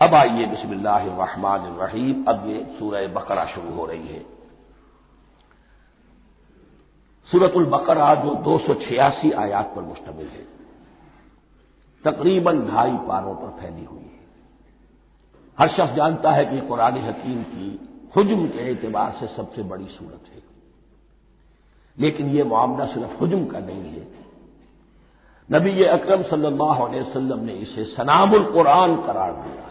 اب آئیے بسم اللہ الرحمن الرحیم، اب یہ سورہ بقرہ شروع ہو رہی ہے۔ سورۃ البقرہ جو 286 آیات پر مشتمل ہے، تقریباً 2.5 پاروں پر پھیلی ہوئی ہے۔ ہر شخص جانتا ہے کہ قرآن حکیم کی حجم کے اعتبار سے سب سے بڑی سورت ہے، لیکن یہ معاملہ صرف حجم کا نہیں ہے۔ نبی اکرم صلی اللہ علیہ وسلم نے اسے سنام القرآن قرار دیا ہے۔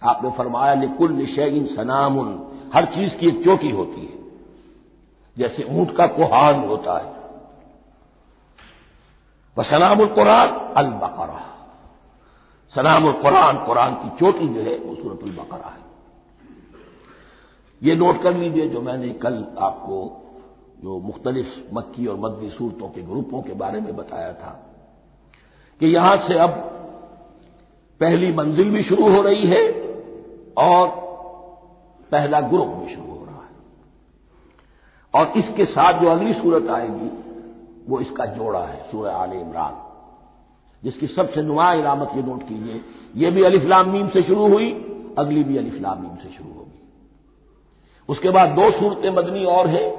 آپ نے فرمایا لکل شیء سنام، ہر چیز کی ایک چوٹی ہوتی ہے، جیسے اونٹ کا کوہان ہوتا ہے۔ وسنام القرآن البقرہ، سنام القرآن، قرآن کی چوٹی جو ہے وہ سورۃ البقرہ ہے۔ یہ نوٹ کر لیجئے جو میں نے کل آپ کو جو مختلف مکی اور مدنی صورتوں کے گروپوں کے بارے میں بتایا تھا کہ یہاں سے اب پہلی منزل بھی شروع ہو رہی ہے اور پہلا گروپ بھی شروع ہو رہا ہے، اور اس کے ساتھ جو اگلی صورت آئے گی وہ اس کا جوڑا ہے، سورہ آل عمران، جس کی سب سے نمایاں علامت یہ نوٹ کیجیے، یہ بھی الف لام میم سے شروع ہوئی، اگلی بھی الف لام میم سے شروع ہوگی۔ اس کے بعد 2 صورتیں مدنی اور ہیں،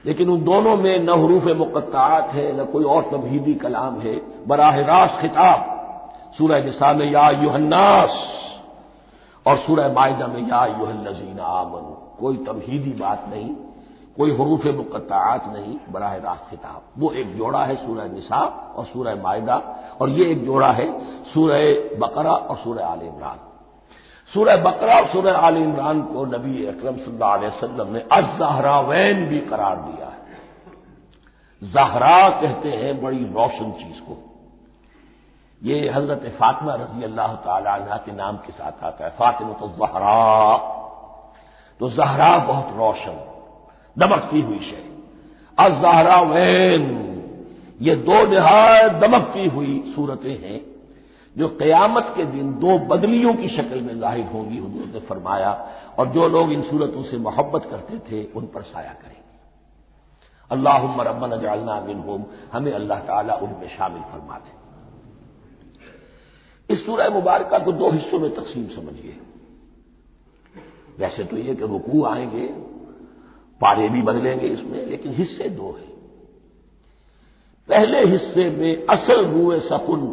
لیکن ان دونوں میں نہ حروف مقطعات ہے نہ کوئی اور تمہیدی کلام ہے، براہ راست خطاب سورہ نساء میں یا ایھا الناس اور سورہ مائدہ میں یا ایھا الذین آمنوا، کوئی تمہیدی بات نہیں، کوئی حروف مقطعات نہیں، براہ راست خطاب۔ وہ ایک جوڑا ہے سورہ نساء اور سورہ مائدہ، اور یہ ایک جوڑا ہے سورہ بقرہ اور سورہ آل عمران۔ سورہ بقرہ اور سورہ آل عمران کو نبی اکرم صلی اللہ علیہ وسلم نے الزہراوین بھی قرار دیا ہے۔ زہرا کہتے ہیں بڑی روشن چیز کو، یہ حضرت فاطمہ رضی اللہ تعالی عنہا کے نام کے ساتھ آتا ہے، فاطمہ الزہراء، تو زہرا بہت روشن دمکتی ہوئی شے۔ الزہراوین، یہ 2 نہایت دمکتی ہوئی صورتیں ہیں جو قیامت کے دن 2 بدلیوں کی شکل میں ظاہر ہوں گی، حضور نے فرمایا، اور جو لوگ ان صورتوں سے محبت کرتے تھے ان پر سایہ کریں گے۔ اللہم ربنا اجعلنا منہم، ہمیں اللہ تعالیٰ ان میں شامل فرما دے۔ اس سورہ مبارکہ کو 2 حصوں میں تقسیم سمجھیے۔ ویسے تو یہ کہ رکوع آئیں گے، پارے بھی بدلیں گے اس میں، لیکن حصے 2 ہیں۔ پہلے حصے میں اصل روئے سخن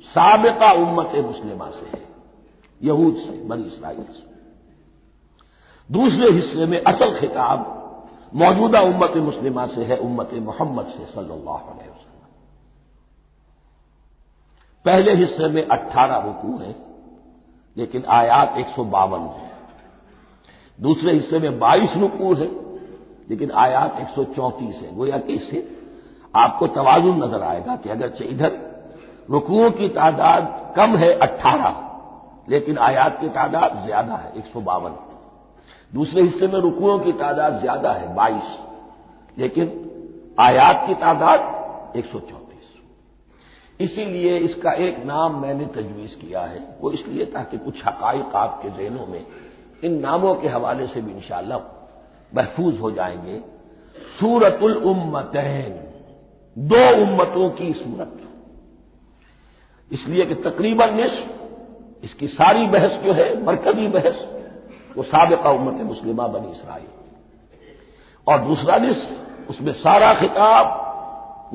سابقہ امت مسلمہ سے ہے، یہود سے، بنی اسرائیل سے۔ دوسرے حصے میں اصل خطاب موجودہ امت مسلمہ سے ہے، امت محمد سے صلی اللہ علیہ وسلم۔ پہلے حصے میں 18 رکوع ہیں لیکن آیات 152 ہیں۔ دوسرے حصے میں 22 رکوع ہیں لیکن آیات 134 ہیں۔ گویا کہ اس سے آپ کو توازن نظر آئے گا کہ اگرچہ ادھر رکوعوں کی تعداد کم ہے 18، لیکن آیات کی تعداد زیادہ ہے 152۔ دوسرے حصے میں رکوعوں کی تعداد زیادہ ہے 22، لیکن آیات کی تعداد 134۔ اسی لیے اس کا ایک نام میں نے تجویز کیا ہے، وہ اس لیے تاکہ کچھ حقائق آپ کے ذہنوں میں ان ناموں کے حوالے سے بھی انشاءاللہ محفوظ ہو جائیں گے۔ سورۃ الامتین، 2 امتوں کی سورت، اس لیے کہ تقریباً نصف اس کی ساری بحث جو ہے، مرکزی بحث، وہ سابقہ امت مسلمہ بنی اسرائیل، اور دوسرا نصف اس میں سارا خطاب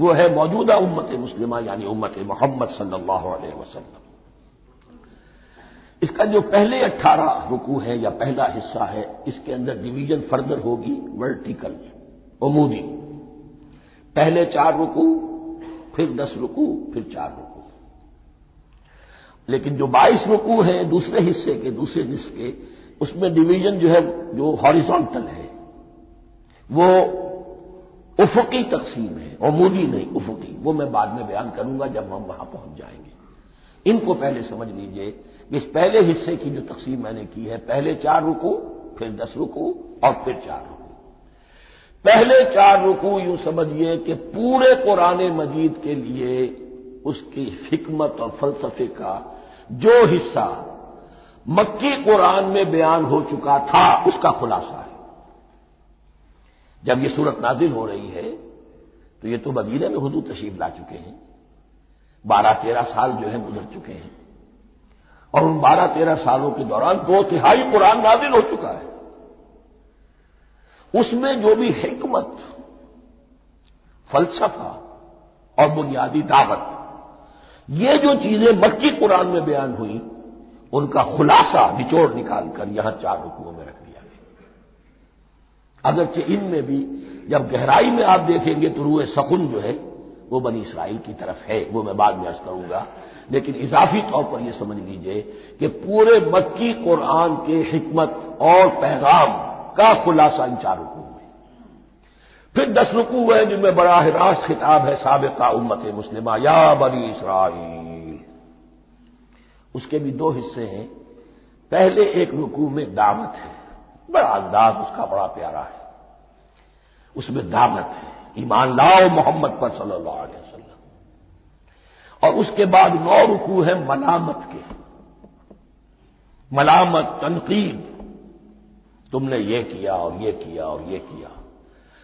وہ ہے موجودہ امت مسلمہ یعنی امت محمد صلی اللہ علیہ وسلم۔ اس کا جو پہلے 18 رکوع ہے یا پہلا حصہ ہے، اس کے اندر ڈویژن فردر ہوگی ورٹیکل، عمودی، پہلے 4 رکوع، پھر 10 رکوع، پھر 4 رکوع۔ لیکن جو 22 رکوع ہیں دوسرے حصے کے، دوسرے نصف کے، اس میں ڈویژن جو ہے جو ہاریزونٹل ہے، وہ افقی تقسیم ہے، عمودی نہیں، افقی۔ وہ میں بعد میں بیان کروں گا جب ہم وہاں پہنچ جائیں گے۔ ان کو پہلے سمجھ لیجئے کہ اس پہلے حصے کی جو تقسیم میں نے کی ہے، پہلے 4 رکوع، پھر 10 رکوع اور پھر 4 رکوع۔ پہلے 4 رکوع یوں سمجھیے کہ پورے قرآن مجید کے لیے اس کی حکمت اور فلسفے کا جو حصہ مکی قرآن میں بیان ہو چکا تھا اس کا خلاصہ ہے۔ جب یہ سورت نازل ہو رہی ہے تو یہ تو مدینہ میں حضور تشریف لا چکے ہیں، 12-13 سال جو ہے گزر چکے ہیں، اور ان 12-13 سالوں کے دوران 2/3 قرآن نازل ہو چکا ہے۔ اس میں جو بھی حکمت، فلسفہ اور بنیادی دعوت، یہ جو چیزیں مکی قرآن میں بیان ہوئی، ان کا خلاصہ نچوڑ نکال کر یہاں 4 رکوعوں میں رکھ دیا گیا۔ اگرچہ ان میں بھی جب گہرائی میں آپ دیکھیں گے تو روح سخن جو ہے وہ بنی اسرائیل کی طرف ہے، وہ میں بعد میں عرض کروں گا، لیکن اضافی طور پر یہ سمجھ لیجئے کہ پورے مکی قرآن کے حکمت اور پیغام کا خلاصہ ان 4 رکوعوں میں۔ پھر 10 رکوع ہیں جن میں براہ راست خطاب ہے سابقہ امت مسلمہ، یا بنی اسرائیل۔ اس کے بھی 2 حصے ہیں۔ پہلے ایک رکوع میں دعوت ہے، بڑا انداز اس کا بڑا پیارا ہے، اس میں دعوت ہے، ایمان لاؤ محمد پر صلی اللہ علیہ وسلم۔ اور اس کے بعد 9 رکوع ہیں ملامت کے، ملامت، تنقید، تم نے یہ کیا اور یہ کیا اور یہ کیا،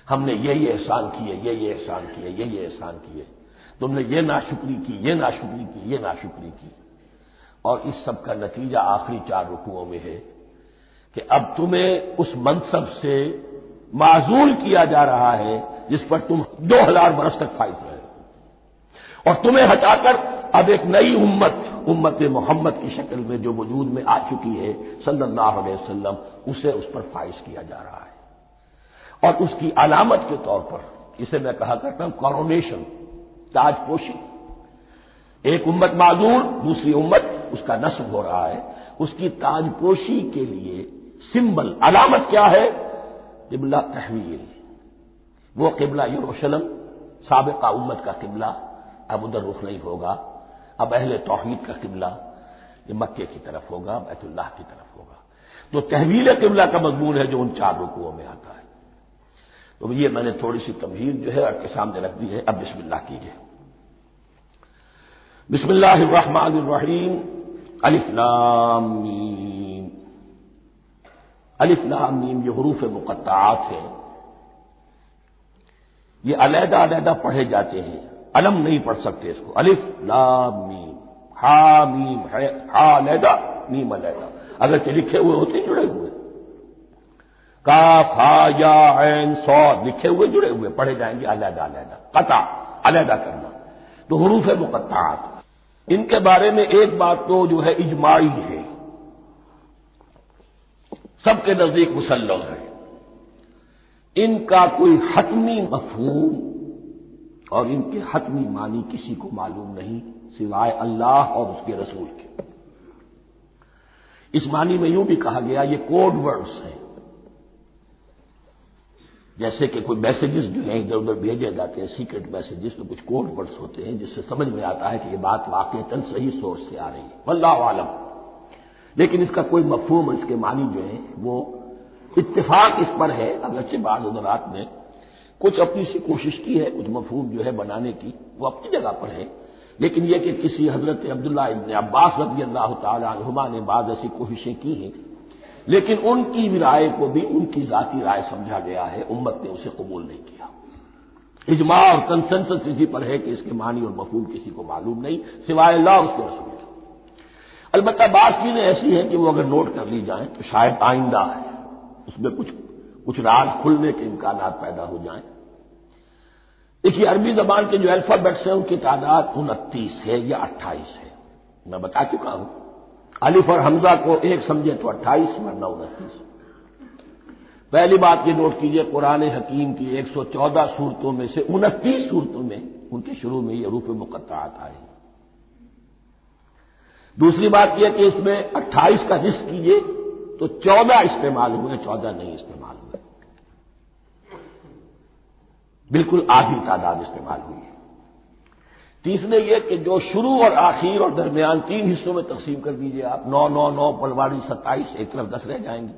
ہم نے یہ احسان کیے، یہ احسان کیے، یہ احسان کیے، تم نے یہ ناشکری کی، یہ ناشکری کی، یہ ناشکری کی۔ اور اس سب کا نتیجہ آخری 4 رکوعوں میں ہے کہ اب تمہیں اس منصب سے معزول کیا جا رہا ہے جس پر تم 2000 برس تک فائز رہے، اور تمہیں ہٹا کر اب ایک نئی امت محمد کی شکل میں جو وجود میں آ چکی ہے صلی اللہ علیہ وسلم، اسے اس پر فائز کیا جا رہا ہے۔ اور اس کی علامت کے طور پر اسے میں کہا کرتا ہوں کورونیشن، تاج پوشی۔ ایک امت معذور، دوسری امت اس کا نصب ہو رہا ہے، اس کی تاج پوشی کے لیے سمبل، علامت کیا ہے؟ قبلہ تحویل، وہ قبلہ یروشلم سابقہ امت کا قبلہ اب ادھر رخ نہیں ہوگا، اب اہل توحید کا قبلہ یہ مکے کی طرف ہوگا، بیت اللہ کی طرف ہوگا۔ تو تحویل قبلہ کا مضمون ہے جو ان 4 رکوعوں میں آتا ہے۔ تو یہ میں نے تھوڑی سی تمہید جو ہے آپ کے سامنے رکھ دی ہے۔ اب بسم اللہ کیجیے۔ بسم اللہ الرحمن الرحیم، الف لام میم۔ الف لام میم یہ حروف مقطعات ہیں، یہ علیحدہ علیحدہ پڑھے جاتے ہیں، علم نہیں پڑھ سکتے اس کو۔ الف لام میم، ہا میم، ہا علیحدہ، میم علیحدہ، اگرچہ لکھے ہوئے ہوتے ہیں جڑے ہوئے، کاف ہا یا عین صاد لکھے ہوئے جڑے ہوئے، پڑھے جائیں گے علیحدہ علیحدہ، قطع علیحدہ کرنا۔ تو حروف مقطعات، ان کے بارے میں ایک بات تو جو ہے اجماعی ہے، سب کے نزدیک مسلم ہے، ان کا کوئی حتمی مفہوم اور ان کے حتمی معنی کسی کو معلوم نہیں سوائے اللہ اور اس کے رسول کے۔ اس معنی میں یوں بھی کہا گیا یہ کوڈ ورڈز ہیں، جیسے کہ کوئی میسیجز جو ہیں ادھر ادھر بھیجے جاتے ہیں، سیکرٹ میسیجز، تو کچھ کوڈ ورڈز ہوتے ہیں جس سے سمجھ میں آتا ہے کہ یہ بات واقعتاً صحیح سورس سے آ رہی ہے، واللہ عالم۔ لیکن اس کا کوئی مفہوم اور اس کے معنی جو ہیں وہ اتفاق اس پر ہے، اگرچہ بعض حضرات نے کچھ اپنی سی کوشش کی ہے، کچھ مفہوم جو ہے بنانے کی، وہ اپنی جگہ پر ہے، لیکن یہ کہ کسی حضرت عبداللہ ابن عباس رضی اللہ تعالی عنہما نے بعض ایسی کوششیں کی ہیں، لیکن ان کی رائے کو بھی ان کی ذاتی رائے سمجھا گیا ہے، امت نے اسے قبول نہیں کیا۔ اجماع اور کنسنسس اسی پر ہے کہ اس کے معنی اور مفہوم کسی کو معلوم نہیں سوائے اللہ اور اس کے رسول کے۔ البتہ بعض چیزیں ایسی ہیں کہ وہ اگر نوٹ کر لی جائیں تو شاید آئندہ ہے اس میں کچھ راز کھلنے کے امکانات پیدا ہو جائیں۔ دیکھیے عربی زبان کے جو الفابیٹس ہیں ان کی تعداد 29 ہے یا 28 ہے، میں بتا چکا ہوں۔ الف اور حمزہ کو ایک سمجھے تو 28 ورنہ 29۔ پہلی بات یہ نوٹ کیجئے قرآن حکیم کی 114 سورتوں میں سے 29 سورتوں میں ان کے شروع میں یہ حروف مقطعات آئے۔ دوسری بات یہ کہ اس میں 28 کا نصف کیجئے تو 14 استعمال ہوئے، 14 نہیں استعمال ہوئے، بالکل آدھی تعداد استعمال ہوئی ہے۔ تیسرے یہ کہ جو شروع اور آخر اور درمیان 3 حصوں میں تقسیم کر دیجئے آپ، 9 9 9 پلواڑی 27، ایک طرف 10 رہ جائیں گے۔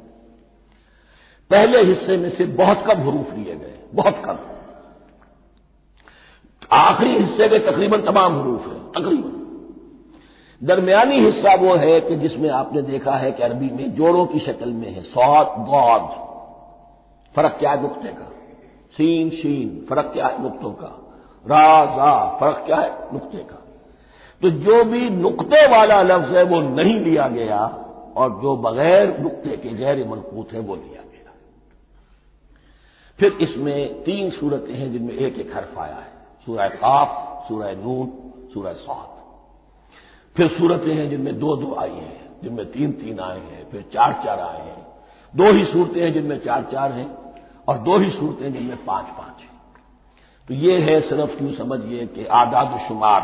پہلے حصے میں سے بہت کم حروف لیے گئے، بہت کم۔ آخری حصے میں تقریباً تمام حروف ہیں، تقریباً۔ درمیانی حصہ وہ ہے کہ جس میں آپ نے دیکھا ہے کہ عربی میں جوڑوں کی شکل میں ہے، صاد ضاد، فرق کیا ہے نقطے کا، سین شین، فرق کیا ہے نقطوں کا، را زا، فرق کیا ہے نقطے کا۔ تو جو بھی نقطے والا لفظ ہے وہ نہیں لیا گیا، اور جو بغیر نقطے کے غیر منقوط ہے وہ لیا گیا۔ پھر اس میں 3 صورتیں ہیں جن میں ایک ایک حرف آیا ہے، سورہ قاف، سورہ نون، سورہ صاد۔ پھر صورتیں ہیں جن میں 2 آئی ہیں، جن میں 3 آئے ہیں، پھر 4 آئے ہیں۔ 2 ہی صورتیں ہیں جن میں 4 ہیں، اور 2 ہی صورتیں جن میں 5 ہیں۔ تو یہ ہے صرف یوں سمجھیے کہ اعداد و شمار۔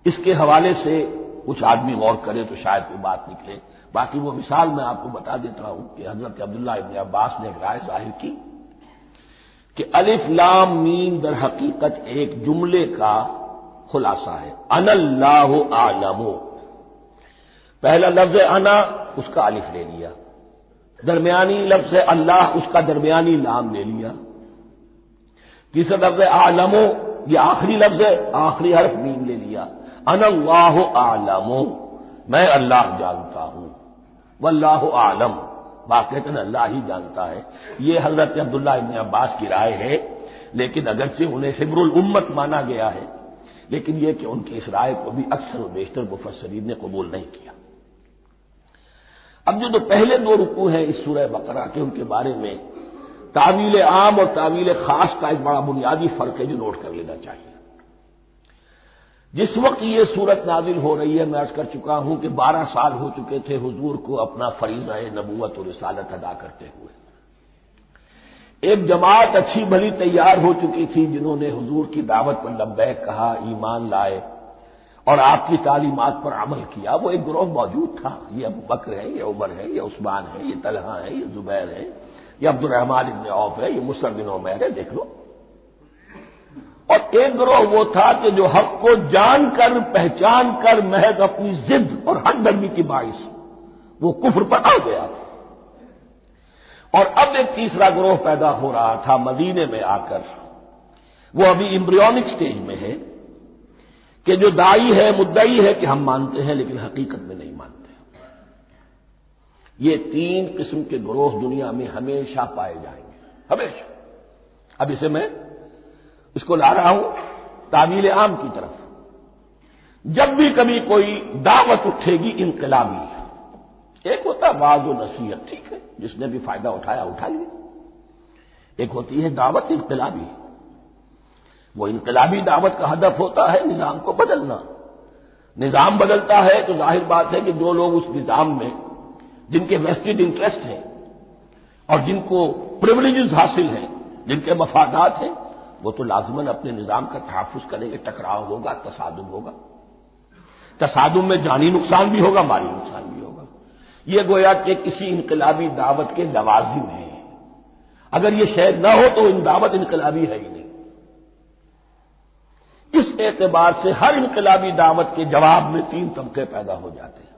اس کے حوالے سے کچھ آدمی غور کرے تو شاید کوئی بات نکلے۔ باقی وہ مثال میں آپ کو بتا دیتا ہوں کہ حضرت عبداللہ ابن عباس نے ایک رائے ظاہر کی کہ الف لام میم در حقیقت ایک جملے کا خلاصہ ہے۔ انا اللہ اعلم، پہلا لفظ انا، اس کا الف لے لیا، درمیانی لفظ اللہ، اس کا درمیانی لام لے لیا، تیسرا لفظ اعلم، یہ آخری لفظ ہے، آخری حرف میم لے لیا، انا اللہ اعلم، میں اللہ جانتا ہوں، واللہ اعلم، واقعتاً اللہ ہی جانتا ہے۔ یہ حضرت عبداللہ ابن عباس کی رائے ہے، لیکن اگرچہ انہیں حبر الامت مانا گیا ہے، لیکن یہ کہ ان کی اس رائے کو بھی اکثر و بیشتر مفسرین نے قبول نہیں کیا۔ اب جو پہلے 2 رکوع ہیں اس سورہ بقرہ کے، ان کے بارے میں تعویل عام اور تعویل خاص کا ایک بڑا بنیادی فرق ہے جو نوٹ کر لینا چاہیے۔ جس وقت یہ صورت نازل ہو رہی ہے، میں عرض کر چکا ہوں کہ 12 سال ہو چکے تھے حضور کو اپنا فریضہ نبوت و رسالت ادا کرتے ہوئے۔ ایک جماعت اچھی بھلی تیار ہو چکی تھی جنہوں نے حضور کی دعوت پر لبیک کہا، ایمان لائے اور آپ کی تعلیمات پر عمل کیا۔ وہ ایک گروہ موجود تھا، یہ ابو بکر ہے، یہ عمر ہے، یہ عثمان ہے، یہ طلحہ ہے، یہ زبیر ہے، یہ عبد الرحمن ابن عوف ہے، یہ مصعب بن عمیر ہے، دیکھ لو۔ اور ایک گروہ وہ تھا کہ جو حق کو جان کر پہچان کر محض اپنی ضد اور ہٹ درمی کی باعث وہ کفر پر آ گیا تھا۔ اور اب ایک تیسرا گروہ پیدا ہو رہا تھا مدینے میں آ کر، وہ ابھی ایمبریونک سٹیج میں ہے، کہ جو داعی ہے، مدعی ہے کہ ہم مانتے ہیں لیکن حقیقت میں نہیں مانتے۔ یہ 3 قسم کے گروہ دنیا میں ہمیشہ پائے جائیں گے، ہمیشہ۔ اب اسے میں اس کو لا رہا ہوں تعویل عام کی طرف۔ جب بھی کبھی کوئی دعوت اٹھے گی انقلابی، ایک ہوتا وعظ و نصیحت، ٹھیک ہے، جس نے بھی فائدہ اٹھایا اٹھا لیا۔ ایک ہوتی ہے دعوت انقلابی، وہ انقلابی دعوت کا ہدف ہوتا ہے نظام کو بدلنا۔ نظام بدلتا ہے تو ظاہر بات ہے کہ جو لوگ اس نظام میں جن کے ویسٹڈ انٹرسٹ ہیں اور جن کو پریولیجز حاصل ہیں، جن کے مفادات ہیں، وہ تو لازماً اپنے نظام کا تحفظ کریں گے، ٹکراؤ ہوگا، تصادم ہوگا، تصادم میں جانی نقصان بھی ہوگا، مالی نقصان بھی ہوگا۔ یہ گویا کہ کسی انقلابی دعوت کے لوازم ہیں، اگر یہ شے نہ ہو تو دعوت انقلابی ہے ہی نہیں۔ اس اعتبار سے ہر انقلابی دعوت کے جواب میں 3 طبقے پیدا ہو جاتے ہیں۔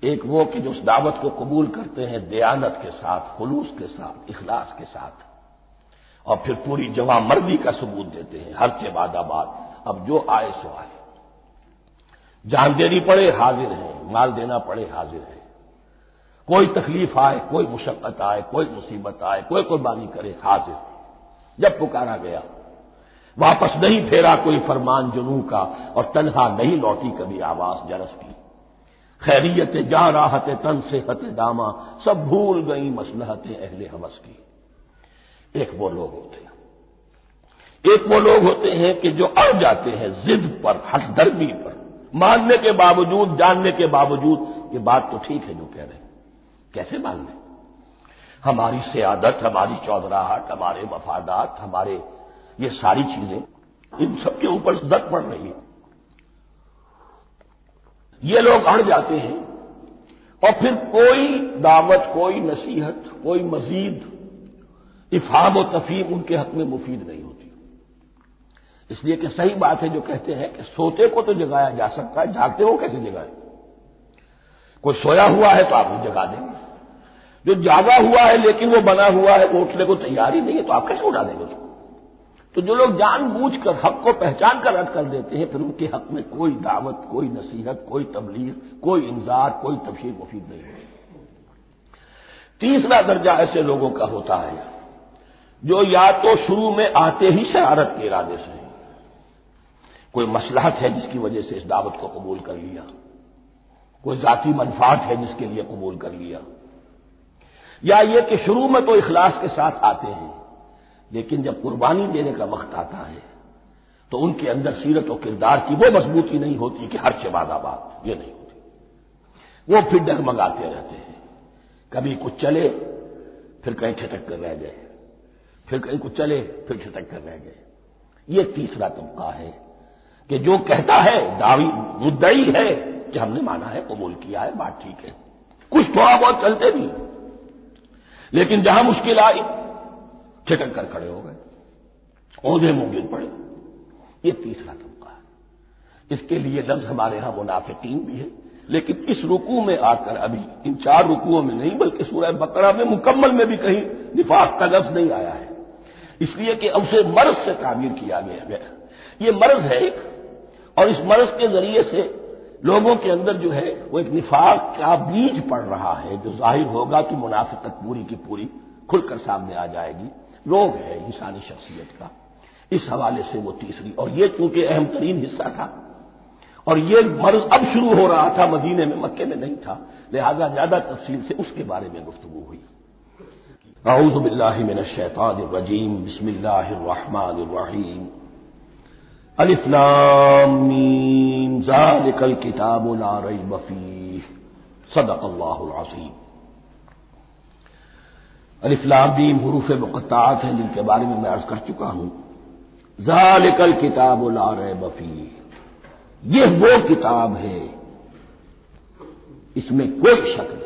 ایک وہ کہ جو اس دعوت کو قبول کرتے ہیں دیانت کے ساتھ، خلوص کے ساتھ، اخلاص کے ساتھ، اور پھر پوری جواں مردی کا ثبوت دیتے ہیں، ہر کے بعد آباد، اب جو آئے سو آئے، جان دینی پڑے حاضر ہیں، مال دینا پڑے حاضر ہیں، کوئی تکلیف آئے، کوئی مشقت آئے، کوئی مصیبت آئے، کوئی قربانی کرے، حاضر۔ جب پکارا گیا واپس نہیں پھیرا کوئی فرمان جنوں کا، اور تنہا نہیں لوٹی کبھی آواز جرس کی، خیریت جا راحت تن صحت داما، سب بھول گئی مصلحت اہل ہوس کی۔ ایک وہ لوگ ہوتے ہیں کہ جو اڑ جاتے ہیں ضد پر، ہٹ درمی پر، ماننے کے باوجود، جاننے کے باوجود کہ بات تو ٹھیک ہے جو کہہ رہے ہیں، کیسے مان لیں؟ ہماری سیادت، ہماری چودراہٹ، ہمارے مفادات، ہمارے یہ ساری چیزیں، ان سب کے اوپر زد پڑ رہی ہے۔ یہ لوگ اڑ جاتے ہیں، اور پھر کوئی دعوت، کوئی نصیحت، کوئی مزید افہام و تفہیم ان کے حق میں مفید نہیں ہوتی۔ اس لیے کہ صحیح بات ہے جو کہتے ہیں کہ سوتے کو تو جگایا جا سکتا ہے، جاگتے ہو کیسے جگائے؟ کوئی سویا ہوا ہے تو آپ وہ جگا دیں گے، جو جاگا ہوا ہے لیکن وہ بنا ہوا ہے، وہ اٹھنے کو تیار ہی نہیں ہے، تو آپ کیسے اٹھا دیں گے اس کو؟ تو جو لوگ جان بوجھ کر حق کو پہچان کر رد کر دیتے ہیں، پھر ان کے حق میں کوئی دعوت، کوئی نصیحت، کوئی تبلیغ، کوئی انذار، کوئی تبشیر مفید نہیں ہوتی۔ تیسرا درجہ ایسے لوگوں کا ہوتا ہے جو یا تو شروع میں آتے ہی شرارت کے ارادے سے، کوئی مصلحت ہے جس کی وجہ سے اس دعوت کو قبول کر لیا، کوئی ذاتی منفعت ہے جس کے لیے قبول کر لیا، یا یہ کہ شروع میں تو اخلاص کے ساتھ آتے ہیں لیکن جب قربانی دینے کا وقت آتا ہے تو ان کے اندر سیرت و کردار کی وہ مضبوطی نہیں ہوتی کہ ہر شباد آباد، یہ نہیں ہوتی، وہ پھر ڈگمگاتے رہتے ہیں، کبھی کچھ چلے پھر کہیں چھٹک کر رہ گئے، پھر کہیں کچھ چلے پھر چھٹک کر رہ گئے۔ یہ تیسرا طبقہ ہے کہ جو کہتا ہے دعوی مدعی ہے کہ ہم نے مانا ہے، قبول کیا ہے، بات ٹھیک ہے، کچھ تھوڑا بہت چلتے بھی، لیکن جہاں مشکل آئی چھٹک کر کھڑے ہو گئے، عہدے منہ گر پڑے۔ یہ تیسرا طبقہ ہے۔ اس کے لیے لفظ ہمارے ہاں منافقین بھی ہے، لیکن اس رکوع میں آ کر ابھی ان 4 رکوعوں میں نہیں بلکہ سورہ بقرہ میں مکمل میں بھی کہیں نفاق کا لفظ نہیں آیا ہے، اس لیے کہ اسے مرض سے تعبیر کیا گیا ہے۔ یہ مرض ہے ایک، اور اس مرض کے ذریعے سے لوگوں کے اندر جو ہے وہ ایک نفاق کا بیج پڑ رہا ہے جو ظاہر ہوگا کہ منافقت پوری کی پوری کھل کر سامنے آ جائے گی۔ روگ ہے انسانی شخصیت کا، اس حوالے سے وہ تیسری، اور یہ چونکہ اہم ترین حصہ تھا اور یہ مرض اب شروع ہو رہا تھا، مدینے میں، مکے میں نہیں تھا، لہذا زیادہ تفصیل سے اس کے بارے میں گفتگو ہوئی۔ اعوذ باللہ من الشیطان الرجیم، بسم اللہ الرحمن الرحیم، الف لام میم، ذالک الکتاب لا ریب فیہ، صدق اللہ العظیم۔ الف لام میم حروف مقطعات ہیں جن کے بارے میں عرض کر چکا ہوں۔ ذالک الکتاب لا ریب فیہ، یہ وہ کتاب ہے اس میں کوئی شک نہیں۔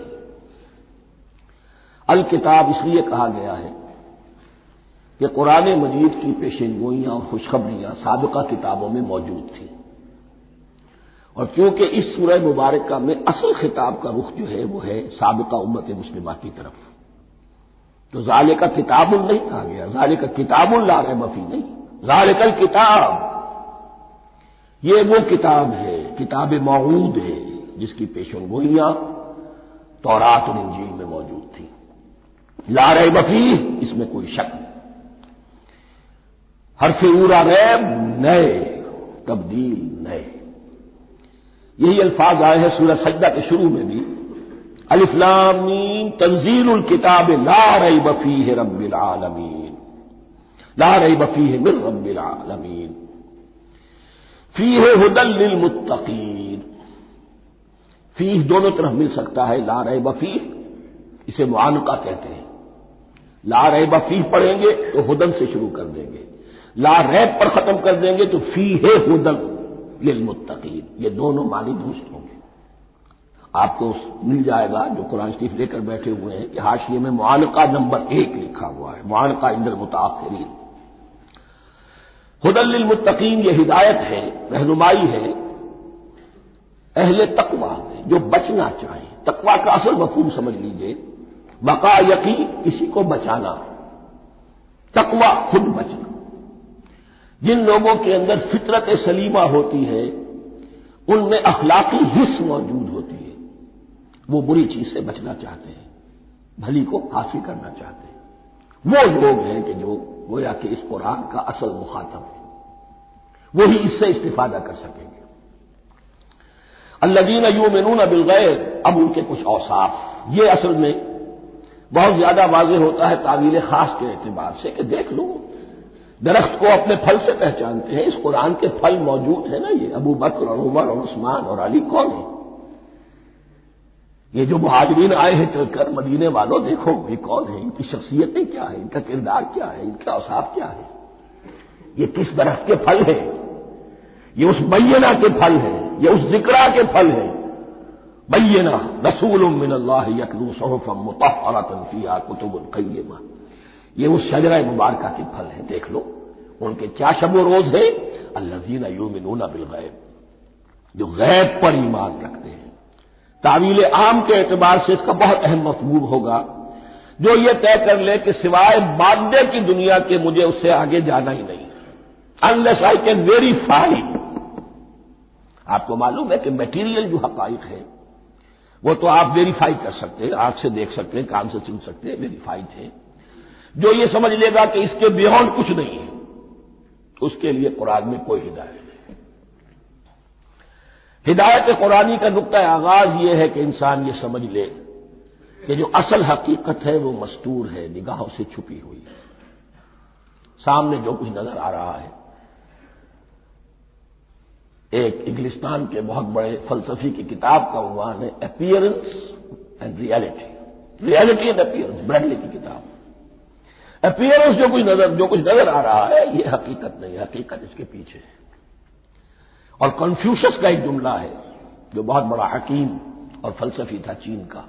الکتاب اس لیے کہا گیا ہے کہ قرآن مجید کی پیشنگوئیاں اور خوشخبریاں سابقہ کتابوں میں موجود تھیں، اور کیونکہ اس سورہ مبارکہ میں اصل خطاب کا رخ جو ہے وہ ہے سابقہ امت مسلمہ کی طرف، تو ذالک کتاب نہیں کہا گیا، ذالک کتاب لا ریب فیہ نہیں، ذالک الکتاب، یہ وہ کتاب ہے، کتاب موعود ہے جس کی پیشنگوئیاں تورات اور انجیل میں موجود تھیں۔ لا ریب فیہ، اس میں کوئی شک نہیں۔ حرف اورا ریب، نئے، تبدیل، نئے، یہی الفاظ آئے ہیں سورہ سجدہ کے شروع میں بھی، الف لام میم تنزیل الکتاب لا ریب فیہ رب العالمین، لا ریب فیہ من رب العالمین، فیہ ھدی للمتقین۔ فیہ دونوں طرف مل سکتا ہے، لا ریب فیہ اسے معانقہ کہتے ہیں، لا ریب فیہ پڑھیں گے تو ھدی سے شروع کر دیں گے، لا ریب پر ختم کر دیں گے تو فیہ ھدی للمتقین، یہ دونوں معنی درست ہوں گے۔ آپ کو مل جائے گا جو قرآن شریف لے کر بیٹھے ہوئے ہیں کہ حاشیے میں معانقہ نمبر 1 لکھا ہوا ہے، معانقہ عند المتاخرین۔ ھدی للمتقین یہ ہدایت ہے، رہنمائی ہے اہل تقویٰ میں جو بچنا چاہیں۔ تقویٰ کا اصل مفہوم سمجھ لیجئے، بقا یقی کسی کو بچانا، تقویٰ خود بچنا۔ جن لوگوں کے اندر فطرت سلیمہ ہوتی ہے ان میں اخلاقی حس موجود ہوتی ہے، وہ بری چیز سے بچنا چاہتے ہیں، بھلی کو حاصل کرنا چاہتے ہیں، وہ لوگ ہیں کہ جو گویا کہ اس قرآن کا اصل مخاطب ہے، وہی اس سے استفادہ کر سکیں گے۔ الذین یؤمنون بالغیب، اب ان کے کچھ اوصاف، یہ اصل میں بہت زیادہ واضح ہوتا ہے تعویل خاص کے اعتبار سے کہ دیکھ لو درخت کو اپنے پھل سے پہچانتے ہیں، اس قرآن کے پھل موجود ہیں نا، یہ ابو بکر اور عمر اور عثمان اور علی کون ہیں؟ یہ جو مہاجرین آئے ہیں چل کر، مدینے والوں دیکھو یہ کون ہیں، ان کی شخصیتیں کیا ہیں، ان کا کردار کیا ہے، ان کا اوصاف کیا ہے، یہ کس درخت کے پھل ہیں؟ یہ اس بینہ کے پھل ہیں، یہ اس ذکرہ کے پھل ہیں۔ بینہ رسول من اللہ یتلو صحفا مطہرۃ فیہا کتب قیمہ، یہ اس شجرہ مبارکہ کے پھل ہیں، دیکھ لو ان کے کیا شب و روز ہے، الذین یؤمنون بالغیب، جو غیب پر ایمان رکھتے ہیں۔ تعویل عام کے اعتبار سے اس کا بہت اہم مفہوم ہوگا، جو یہ طے کر لے کہ سوائے مادے کی دنیا کے مجھے اس سے آگے جانا ہی نہیں، unless I can verify۔ آپ کو معلوم ہے کہ میٹیریل جو حقائق ہے وہ تو آپ ویریفائی کر سکتے ہیں، آنکھ سے دیکھ سکتے ہیں، کان سے سن سکتے ہیں، ویریفائڈ ہے۔ جو یہ سمجھ لے گا کہ اس کے بیونڈ کچھ نہیں ہے، اس کے لیے قرآن میں کوئی ہدایت نہیں۔ ہدایت قرآنی کا نقطہ آغاز یہ ہے کہ انسان یہ سمجھ لے کہ جو اصل حقیقت ہے وہ مستور ہے، نگاہوں سے چھپی ہوئی ہے، سامنے جو کچھ نظر آ رہا ہے۔ ایک انگلستان کے بہت بڑے فلسفی کی کتاب کا عنوان ہے appearance and reality, reality and appearance, Bradley کی کتاب۔ اپیئرنس جو کچھ نظر آ رہا ہے یہ حقیقت نہیں، حقیقت اس کے پیچھے ہے۔ اور کنفیوشس کا ایک جملہ ہے جو بہت بڑا حکیم اور فلسفی تھا چین کا،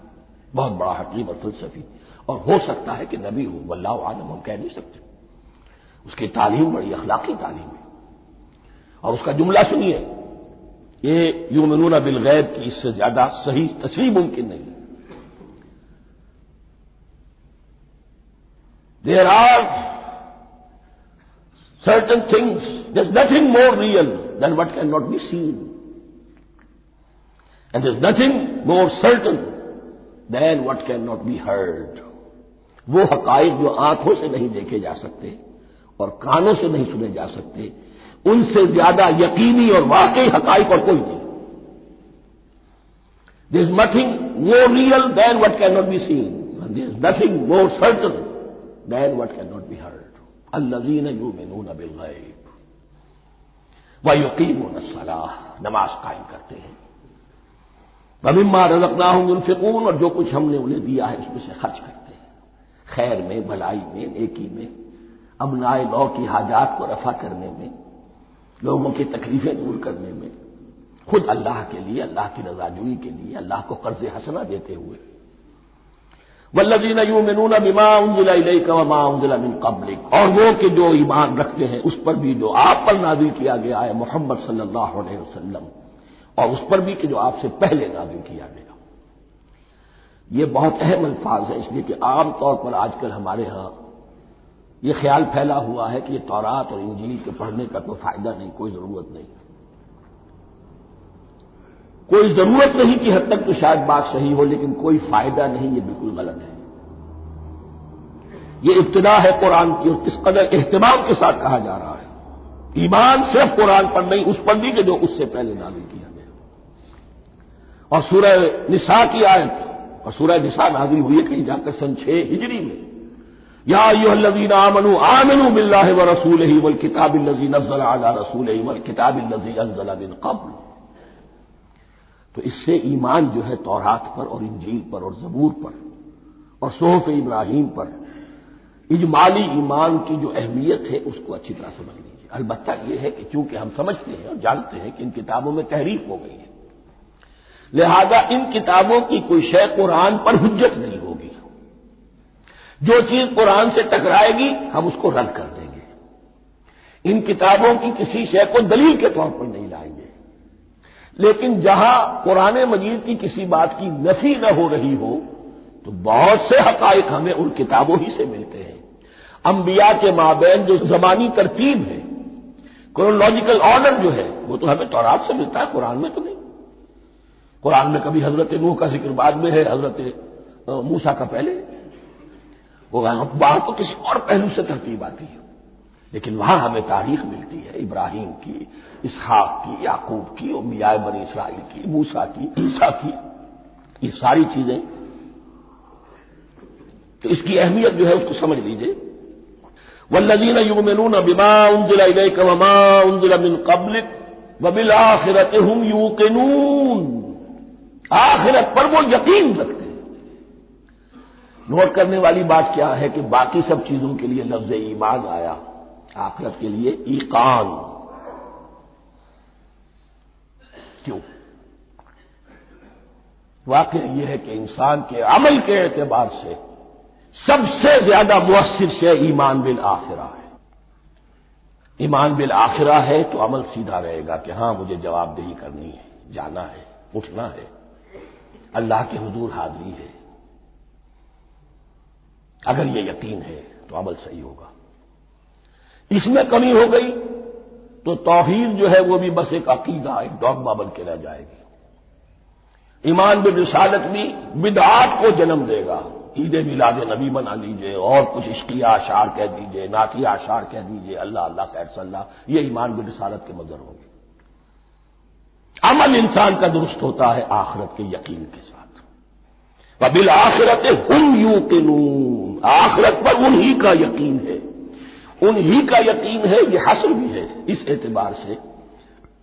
بہت بڑا حکیم اور فلسفی، اور ہو سکتا ہے کہ نبی ہو، واللہ عالم، ہم کہہ نہیں سکتے۔ اس کی تعلیم بڑی اخلاقی تعلیم ہے، اور اس کا جملہ سنیے، یہ یؤمنون بالغیب کی اس سے زیادہ صحیح تصریح ممکن نہیں ہے۔ There are certain things, there's nothing more real than what cannot be seen. And there's nothing more certain than what cannot be heard. وہ حقائق جو آنکھوں سے نہیں دیکھے جا سکتے اور کانوں سے نہیں سنے جا سکتے، ان سے زیادہ یقینی اور واقعی حقائق اور کوئی نہیں۔ There's nothing more real than what cannot be seen. And there's nothing more certain than what cannot be heard. الذین یؤمنون بالغیب ویقیمون الصلاۃ، نماز قائم کرتے ہیں، ومما رزقناہم ينفقون، اور جو کچھ ہم نے انہیں دیا ہے اس میں سے خرچ کرتے ہیں، خیر میں، بھلائی میں، نیکی میں، ابنائے نو کی حاجات کو رفع کرنے میں، لوگوں کی تکلیفیں دور کرنے میں، خود اللہ کے لیے، اللہ کی رضا جوئی کے لیے، اللہ کو قرض حسنہ دیتے ہوئے۔ والذین یؤمنون بما انزل الیک وما انزل من قبلک، اور وہ کہ جو ایمان رکھتے ہیں اس پر بھی جو آپ پر نازل کیا گیا ہے محمد صلی اللہ علیہ وسلم، اور اس پر بھی کہ جو آپ سے پہلے نازل کیا گیا۔ یہ بہت اہم الفاظ ہیں، اس لیے کہ عام طور پر آج کل ہمارے ہاں یہ خیال پھیلا ہوا ہے کہ یہ تورات اور انجیل کے پڑھنے کا کوئی فائدہ نہیں، کوئی ضرورت نہیں، کوئی ضرورت نہیں کی حد تک تو شاید بات صحیح ہو، لیکن کوئی فائدہ نہیں، یہ بالکل غلط ہے۔ یہ ابتدا ہے قرآن کی، اور کس قدر اہتمام کے ساتھ کہا جا رہا ہے، ایمان صرف قرآن پر نہیں، اس پر بھی کہ جو اس سے پہلے نازل کیا گیا۔ اور سورہ نساء کی آیت، اور سورہ نساء نازل ہوئی ہے کہیں جا کر سن 6 ہجری میں، یا ایھا الذین آمنوا آمنوا باللہ ورسولہ والکتاب الذی نزل علی رسولہ والکتاب الذی انزل من قبل۔ تو اس سے ایمان جو ہے تورات پر اور انجیل پر اور زبور پر اور صحف ابراہیم پر، اجمالی ایمان کی جو اہمیت ہے اس کو اچھی طرح سمجھ لیجیے۔ البتہ یہ ہے کہ چونکہ ہم سمجھتے ہیں اور جانتے ہیں کہ ان کتابوں میں تحریف ہو گئی ہے، لہذا ان کتابوں کی کوئی شے قرآن پر حجت نہیں ہوگی، جو چیز قرآن سے ٹکرائے گی ہم اس کو رد کر دیں گے، ان کتابوں کی کسی شے کو دلیل کے طور پر نہیں لائیں گے۔ لیکن جہاں قرآن مجید کی کسی بات کی نفی نہ ہو رہی ہو تو بہت سے حقائق ہمیں ان کتابوں ہی سے ملتے ہیں۔ انبیاء کے مابین جو زمانی ترتیب ہے، کرونالوجیکل آرڈر جو ہے، وہ تو ہمیں تورات سے ملتا ہے، قرآن میں تو نہیں۔ قرآن میں کبھی حضرت نوح کا ذکر بعد میں ہے، حضرت موسیٰ کا پہلے، وہاں تو کسی اور پہلو سے ترتیب آتی ہے، لیکن وہاں ہمیں تاریخ ملتی ہے، ابراہیم کی، اسحاق کی، یعقوب کی، انبیاء بنی اسرائیل کی، موسیٰ کی، عیسیٰ کی، یہ ساری چیزیں۔ تو اس کی اہمیت جو ہے اس کو سمجھ لیجئے۔ والذین یؤمنون بما انزل الیک وما انزل من قبلک وبالآخرۃ هم یوقنون، آخرت پر وہ یقین رکھتے ہیں۔ نوٹ کرنے والی بات کیا ہے کہ باقی سب چیزوں کے لیے لفظ ایمان آیا، آخرت کے لیے ایقان کیوں؟ واقعہ یہ ہے کہ انسان کے عمل کے اعتبار سے سب سے زیادہ مؤثر شے ایمان بالآخرہ ہے۔ ایمان بالآخرہ ہے تو عمل سیدھا رہے گا کہ ہاں مجھے جواب دہی کرنی ہے، جانا ہے، اٹھنا ہے، اللہ کے حضور حاضری ہے۔ اگر یہ یقین ہے تو عمل صحیح ہوگا۔ اس میں کمی ہو گئی تو توحید جو ہے وہ بھی بس ایک عقیدہ، ایک ڈوگما بن کے رہ جائے گی۔ ایمان بالرسالت بھی بدعات کو جنم دے گا، عید میلاد نبی بنا لیجئے اور کچھ عشقیہ اشعار کہہ دیجئے، نعتیہ اشعار کہہ دیجئے، اللہ اللہ خیر صلی اللہ، یہ ایمان بالرسالت کے مظہر ہوں گے۔ عمل ایمان انسان کا درست ہوتا ہے آخرت کے یقین کے ساتھ. وبالآخرۃ ہم یوقنون، آخرت پر انہی کا یقین ہے، انہی کا یقین ہے. یہ حصر بھی ہے اس اعتبار سے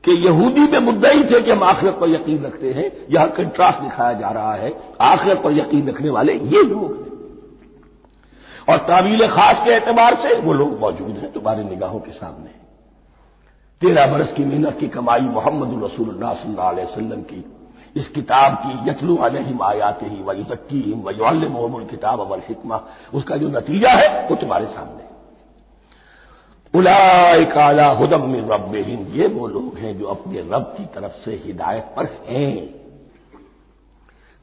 کہ یہودی میں مدعی تھے کہ ہم آخرت پر یقین رکھتے ہیں، یہاں کنٹراسٹ دکھایا جا رہا ہے آخرت پر یقین رکھنے والے یہ لوگ ہیں. اور تعویل خاص کے اعتبار سے وہ لوگ موجود ہیں تمہاری نگاہوں کے سامنے. 13 برس کی محنت کی کمائی محمد رسول اللہ صلی اللہ علیہ وسلم کی اس کتاب کی، یتلو علیہم آیاتہ ویزکیہم ویعلمہم الکتاب والحکمہ، اس کا جو نتیجہ ہے وہ تمہارے سامنے. اولئک علی ھدی من ربہم، یہ وہ لوگ ہیں جو اپنے رب کی طرف سے ہدایت پر ہیں.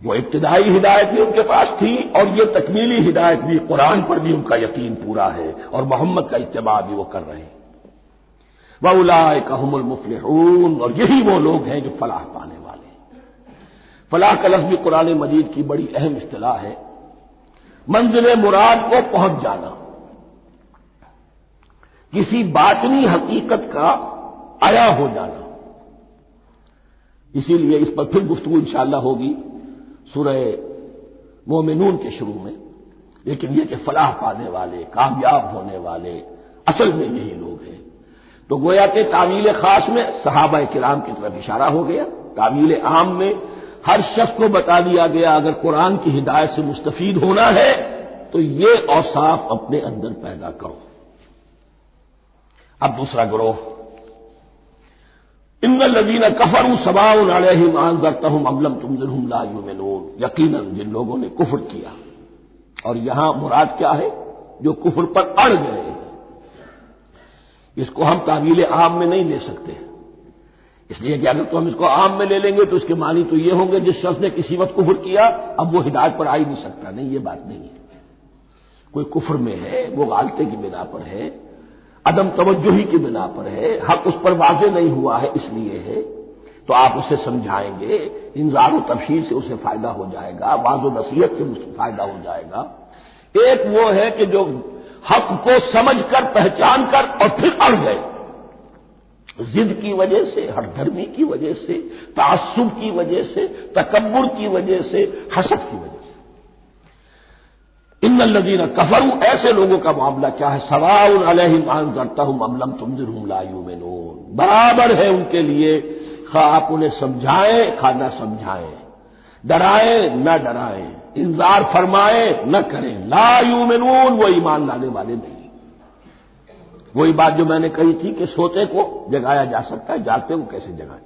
وہ ابتدائی ہدایت بھی ان کے پاس تھی اور یہ تکمیلی ہدایت بھی، قرآن پر بھی ان کا یقین پورا ہے اور محمد کا اتباع بھی وہ کر رہے ہیں. وَأُولَٰئِكَ هُمُ الْمُفْلِحُونَ، اور یہی وہ لوگ ہیں جو فلاح پانے والے ہیں. فلاح کا لفظ بھی قرآن مجید کی بڑی اہم اصطلاح ہے. منزل مراد کو پہنچ جانا، کسی باطنی حقیقت کا عیا ہو جانا. اسی لیے اس پر پھر گفتگو انشاءاللہ ہوگی سورہ مومنون کے شروع میں. لیکن یہ کہ فلاح پانے والے، کامیاب ہونے والے اصل میں یہی لوگ ہیں. تو گویا کہ تعویل خاص میں صحابہ کرام کی طرف اشارہ ہو گیا، تعویل عام میں ہر شخص کو بتا دیا گیا اگر قرآن کی ہدایت سے مستفید ہونا ہے تو یہ اوصاف اپنے اندر پیدا کرو. اب دوسرا گروہ، ان الذین کفروا سواء علیہم انذرتہم ام لم تنذرہم لا یؤمنون، یقیناً جن لوگوں نے کفر کیا. اور یہاں مراد کیا ہے؟ جو کفر پر اڑ گئے. اس کو ہم تعویل عام میں نہیں لے سکتے، اس لیے کہ اگر تو ہم اس کو عام میں لے لیں گے تو اس کے معنی تو یہ ہوں گے جس شخص نے کسی وقت کفر کیا اب وہ ہدایت پر آ ہی نہیں سکتا. نہیں، یہ بات نہیں ہے. کوئی کفر میں ہے، وہ غالطے کی بنا پر ہے، عدم توجہی کی بنا پر ہے، حق اس پر واضح نہیں ہوا ہے اس لیے ہے، تو آپ اسے سمجھائیں گے، انذار و تبشیر سے اسے فائدہ ہو جائے گا، واعظ و نصیحت سے اسے فائدہ ہو جائے گا. ایک وہ ہے کہ جو حق کو سمجھ کر پہچان کر اور پھر اڑ گئے، ضد کی وجہ سے، ہٹ دھرمی کی وجہ سے، تعصب کی وجہ سے، تکبر کی وجہ سے، حسد کی وجہ سے. ان الذین کفروا، ایسے لوگوں کا معاملہ کیا ہے؟ سواء علیہم انذرتہم ام لم تنذرہم لا یؤمنون، برابر ہے ان کے لیے خواہ آپ انہیں سمجھائیں خواہ نہ سمجھائیں، ڈرائیں نہ ڈرائیں، انذار فرمائیں نہ کریں، لا یؤمنون، وہ ایمان لانے والے نہیں. وہی بات جو میں نے کہی تھی کہ سوتے کو جگایا جا سکتا ہے، جاگتے کو کیسے جگائیں.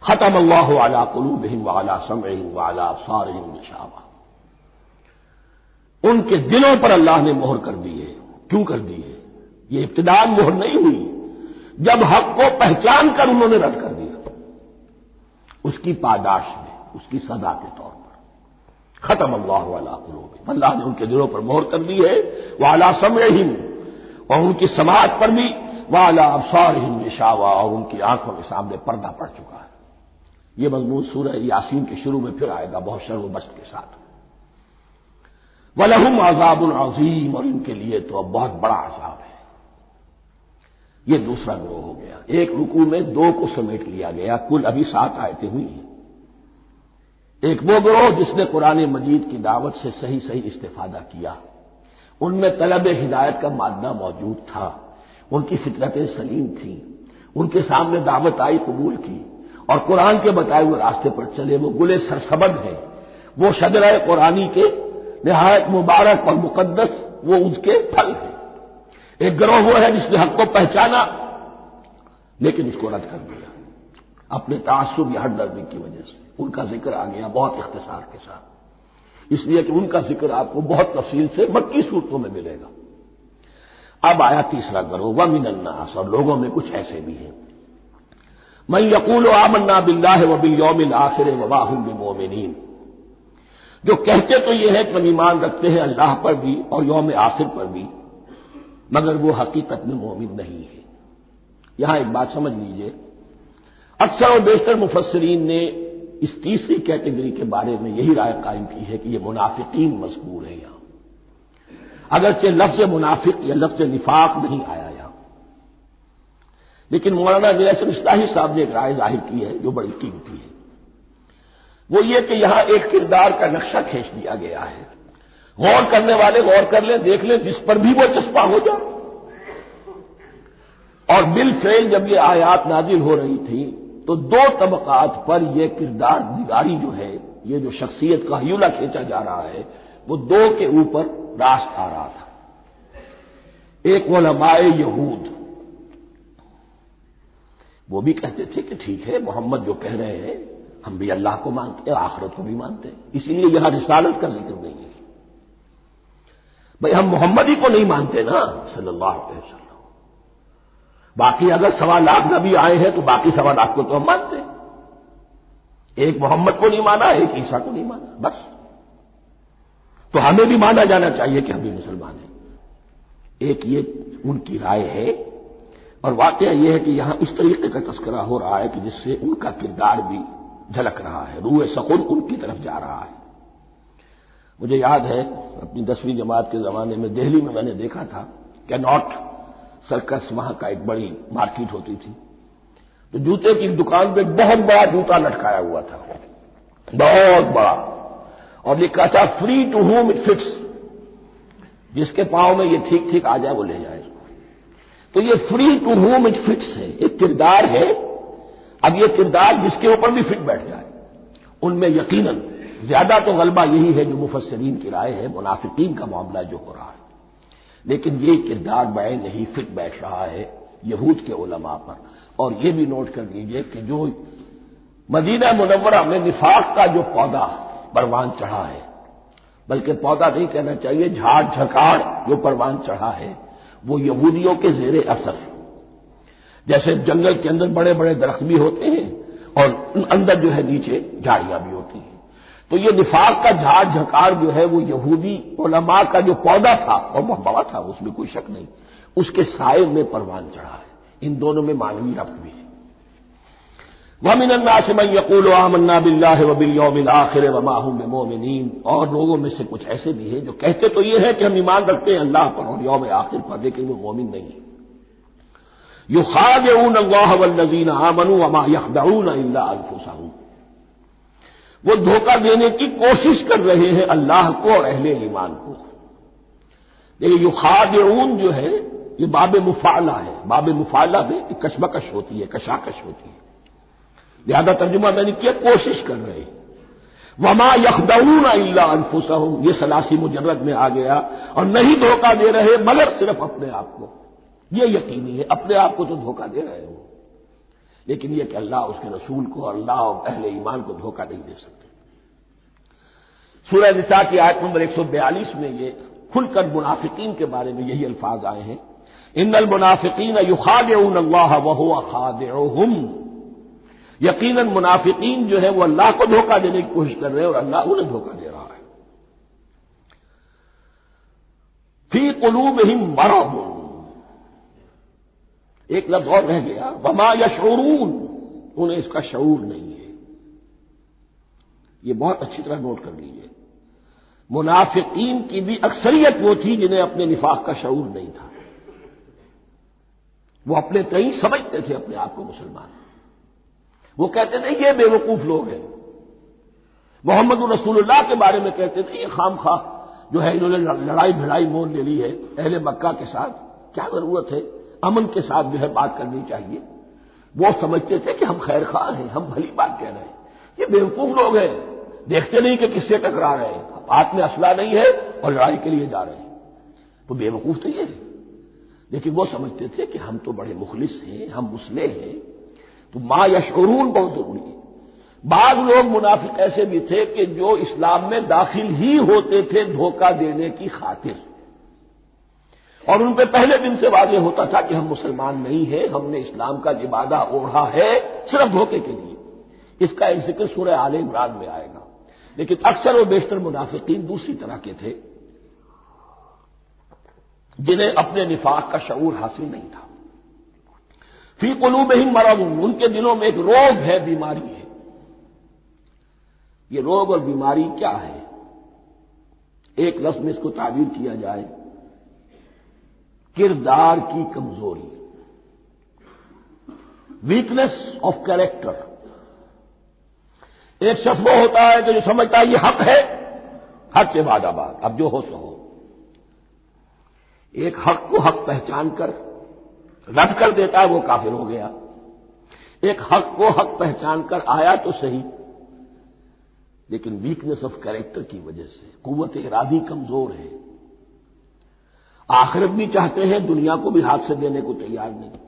ختم اللہ علی قلوبہم وعلی سمعہم وعلی ابصارہم غشاوہ، ان کے دلوں پر اللہ نے مہر کر دی ہے. کیوں کر دی ہے؟ یہ ابتداء مہر نہیں ہوئی، جب حق کو پہچان کر انہوں نے رد کر دیا، اس کی پاداش میں، اس کی سزا کے طور پر. ختم اللہ علی قلوبہم، اللہ نے ان کے دلوں پر مہر کر دی ہے، وعلی سمعہم، اور ان کی سماعت پر بھی، وعلی ابصارہم غشاوہ، اور ان کی آنکھوں کے سامنے پردہ پڑ چکا ہے. یہ مضمون سورہ یاسین کے شروع میں پھر آئے گا بہت شر و بست کے ساتھ. وَلَهُمْ عَذَابٌ عَظِيمٌ، اور ان کے لیے تو اب بہت بڑا عذاب ہے. یہ دوسرا گروہ ہو گیا. ایک رکوع میں دو کو سمیٹ لیا گیا، کل ابھی 7 آیتیں ہوئی ہیں. ایک وہ گروہ جس نے قرآن مجید کی دعوت سے صحیح استفادہ کیا، ان میں طلب ہدایت کا مادہ موجود تھا، ان کی فطرتیں سلیم تھیں، ان کے سامنے دعوت آئی، قبول کی اور قرآن کے بتائے ہوئے راستے پر چلے. وہ گلے سرسبد ہیں، وہ شجرہ قرآنی کے نہایت مبارک اور مقدس وہ اس کے پھل ہیں. ایک گروہ وہ ہے جس نے حق کو پہچانا لیکن اس کو رد کر دیا اپنے تعصب یا ہٹ دھرمی کی وجہ سے. ان کا ذکر آ گیا بہت اختصار کے ساتھ، اس لیے کہ ان کا ذکر آپ کو بہت تفصیل سے مکی صورتوں میں ملے گا. اب آیا تیسرا گروہ، وَمِنَ النَّاسِ، اور لوگوں میں کچھ ایسے بھی ہیں، مَن يَقُولُ آمَنَّا بِاللَّهِ وَبِالْيَوْمِ الْآخِرِ وَمَا هُم بِمُؤْمِنِينَ، جو کہتے تو یہ ہے کہ ہم ایمان رکھتے ہیں اللہ پر بھی اور یوم آخر پر بھی، مگر وہ حقیقت میں مومن نہیں ہے. یہاں ایک بات سمجھ لیجئے، اکثر و بیشتر مفسرین نے اس تیسری کیٹیگری کے بارے میں یہی رائے قائم کی ہے کہ یہ منافقین مذکور ہے. یہاں اگرچہ لفظ منافق یا لفظ نفاق نہیں آیا یہاں، لیکن مولانا نیاسر اصلاحی صاحب نے ایک رائے ظاہر کی ہے جو بڑی قیمتی ہے، وہ یہ کہ یہاں ایک کردار کا نقشہ کھینچ دیا گیا ہے، غور کرنے والے غور کر لیں، دیکھ لیں، جس پر بھی وہ چسپاں ہو جائے۔ اور بالفعل جب یہ آیات نازل ہو رہی تھی تو دو طبقات پر یہ کردار نگاری جو ہے، یہ جو شخصیت کا ہیولہ کھینچا جا رہا ہے، وہ دو کے اوپر راست آ رہا تھا۔ ایک علماء یہود، وہ بھی کہتے تھے کہ ٹھیک ہے محمد جو کہہ رہے ہیں ہم بھی اللہ کو مانتے ہیں، آخرت کو بھی مانتے ہیں، اسی لیے یہاں رسالت کا ذکر نہیں ہے۔ بھئی ہم محمد ہی کو نہیں مانتے نا صلی اللہ علیہ وسلم، باقی اگر 1.25 نبی آئے ہیں تو باقی 1.25 کو تو ہم مانتے ہیں، ایک محمد کو نہیں مانا، ایک عیسیٰ کو نہیں مانا، بس تو ہمیں بھی مانا جانا چاہیے کہ ہم بھی مسلمان ہیں۔ ایک یہ ان کی رائے ہے، اور واقعہ یہ ہے کہ یہاں اس طریقے کا تذکرہ ہو رہا ہے کہ جس سے ان کا کردار بھی جھلک رہا ہے، روح سخن ان کی طرف جا رہا ہے۔ مجھے یاد ہے اپنی 10ویں جماعت کے زمانے میں دہلی میں نے دیکھا تھا کہ ناٹ سرکس وہاں کا ایک بڑی مارکیٹ ہوتی تھی، تو جوتے کی دکان پہ بہت بڑا جوتا لٹکایا ہوا تھا، بہت بڑا، اور لکھا تھا free to home it fits, جس کے پاؤں میں یہ ٹھیک ٹھیک آ جائے وہ لے جائے۔ تو یہ free to home it fits ہے، ایک کردار ہے، اب یہ کردار جس کے اوپر بھی فٹ بیٹھ جائے۔ ان میں یقیناً زیادہ تو غلبہ یہی ہے جو مفسرین کی رائے ہے، منافقین کا معاملہ جو ہو رہا ہے، لیکن یہ کردار بعین نہیں فٹ بیٹھ رہا ہے یہود کے علماء پر۔ اور یہ بھی نوٹ کر لیجئے کہ جو مدینہ منورہ میں نفاق کا جو پودا پروان چڑھا ہے، بلکہ پودا نہیں کہنا چاہیے، جھاڑ جھکاڑ جو پروان چڑھا ہے، وہ یہودیوں کے زیر اثر، جیسے جنگل کے اندر بڑے بڑے درخت بھی ہوتے ہیں اور اندر جو ہے نیچے جھاڑیاں بھی ہوتی ہیں، تو یہ نفاق کا جھاڑ جھکاڑ جو ہے وہ یہودی علماء کا جو پودا تھا اور وہ بڑا تھا، اس میں کوئی شک نہیں، اس کے سائے میں پروان چڑھا ہے۔ ان دونوں میں معنوی ربط بھی ہے۔ وَمِنَ النَّاسِ مَن يَقُولُ آمَنَّا بِاللَّهِ وَبِالْيَوْمِ الْآخِرِ وَمَا هُم بِمُؤْمِنِينَ، اور لوگوں میں سے کچھ ایسے بھی ہیں جو کہتے تو یہ ہے کہ ہم ایمان رکھتے ہیں اللہ پر اور یوم آخر پر، لیکن وہ مومن نہیں ہیں۔ يُخَادِعُونَ اللَّهَ وَالَّذِينَ آمَنُوا وَمَا يَخْدَعُونَ إِلَّا أَنفُسَهُمْ، وہ دھوکہ دینے کی کوشش کر رہے ہیں اللہ کو اور اہل ایمان کو۔ لیکن یخادعون جو ہے یہ باب مفعلہ ہے، باب مفعلہ میں کشمکش ہوتی ہے، کشاکش ہوتی ہے، لہذا ترجمہ میں نے کیا کوشش کر رہے ہیں۔ وما یخدعون الا انفسهم، یہ ثلاثی مجرد میں آ گیا، اور نہیں دھوکہ دے رہے مگر صرف اپنے آپ کو، یہ یقینی ہے اپنے آپ کو تو دھوکہ دے رہے ہو، لیکن یہ کہ اللہ اس کے رسول کو اور اللہ اور اہل ایمان کو دھوکہ نہیں دے سکتے۔ سورہ نساء کی آیت نمبر 142 میں یہ کھل کر منافقین کے بارے میں یہی الفاظ آئے ہیں، ان المنافقین یخادعون اللہ وہو خادعهم، یقیناً منافقین جو ہے وہ اللہ کو دھوکہ دینے کی کوشش کر رہے ہیں اور اللہ انہیں دھوکہ دے رہا ہے۔ فی قلوبہم مرض، ایک لفظ اور رہ گیا، وما یشعرون، انہیں اس کا شعور نہیں ہے۔ یہ بہت اچھی طرح نوٹ کر لیجیے، منافقین کی بھی اکثریت وہ تھی جنہیں اپنے نفاق کا شعور نہیں تھا، وہ اپنے تئیں سمجھتے تھے اپنے آپ کو مسلمان، وہ کہتے تھے یہ بے وقوف لوگ ہیں، محمد رسول اللہ کے بارے میں کہتے تھے یہ خام خواہ جو ہے انہوں نے لڑائی بھڑائی مول لے لی ہے اہل مکہ کے ساتھ، کیا ضرورت ہے، امن کے ساتھ جو ہے بات کرنی چاہیے۔ وہ سمجھتے تھے کہ ہم خیر خواہ ہیں، ہم بھلی بات کہہ رہے ہیں، یہ بے وقوف لوگ ہیں، دیکھتے نہیں کہ کس سے ٹکرا رہے ہیں، ہاتھ میں اسلحہ نہیں ہے اور لڑائی کے لیے جا رہے ہیں، تو بے وقوف تو یہ ہے، لیکن وہ سمجھتے تھے کہ ہم تو بڑے مخلص ہیں، ہم مسلح ہیں۔ تو ما یشعرون بہت ضروری ہے۔ بعض لوگ منافق ایسے بھی تھے کہ جو اسلام میں داخل ہی ہوتے تھے دھوکہ دینے کی خاطر، اور ان پہ پہلے دن سے واضح ہوتا تھا کہ ہم مسلمان نہیں ہیں، ہم نے اسلام کا لبادہ اوڑھا ہے صرف دھوکے کے لیے۔ اس کا ایک ذکر سورہ آل عمران میں آئے گا، لیکن اکثر و بیشتر منافقین دوسری طرح کے تھے جنہیں اپنے نفاق کا شعور حاصل نہیں تھا۔ فی قلوبہم مرض، ان کے دلوں میں ایک روگ ہے، بیماری ہے۔ یہ روگ اور بیماری کیا ہے؟ ایک لفظ میں اس کو تعبیر کیا جائے، کردار کی کمزوری۔ Weakness of character. ایک شخص وہ ہوتا ہے کہ جو سمجھتا ہے یہ حق ہے، حق کے بعد آباد، اب جو ہو سو ہو. ایک حق کو حق پہچان کر رد کر دیتا ہے، وہ کافر ہو گیا. ایک حق کو حق پہچان کر آیا تو صحیح، لیکن ویکنیس آف کیریکٹر کی وجہ سے قوت ارادی کمزور ہے. آخرت بھی چاہتے ہیں، دنیا کو بھی ہاتھ سے دینے کو تیار نہیں.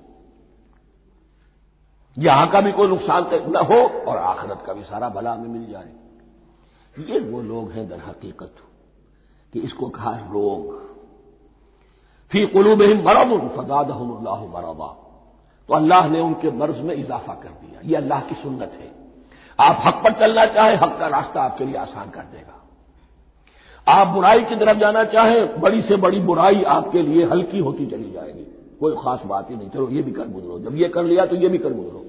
یہاں کا بھی کوئی نقصان نہ ہو اور آخرت کا بھی سارا بھلا ہمیں مل جائے. یہ وہ لوگ ہیں در حقیقت کہ اس کو کہا روگ. فی قلوبہم مرض فزادہم اللہ مرضا، تو اللہ نے ان کے مرض میں اضافہ کر دیا. یہ اللہ کی سنت ہے. آپ حق پر چلنا چاہیں، حق کا راستہ آپ کے لیے آسان کر دے گا. آپ برائی کی طرف جانا چاہیں، بڑی سے بڑی برائی آپ کے لیے ہلکی ہوتی چلی جائے گی. کوئی خاص بات ہی نہیں، چلو یہ بھی کر گزرو، جب یہ کر لیا تو یہ بھی کر گزرو.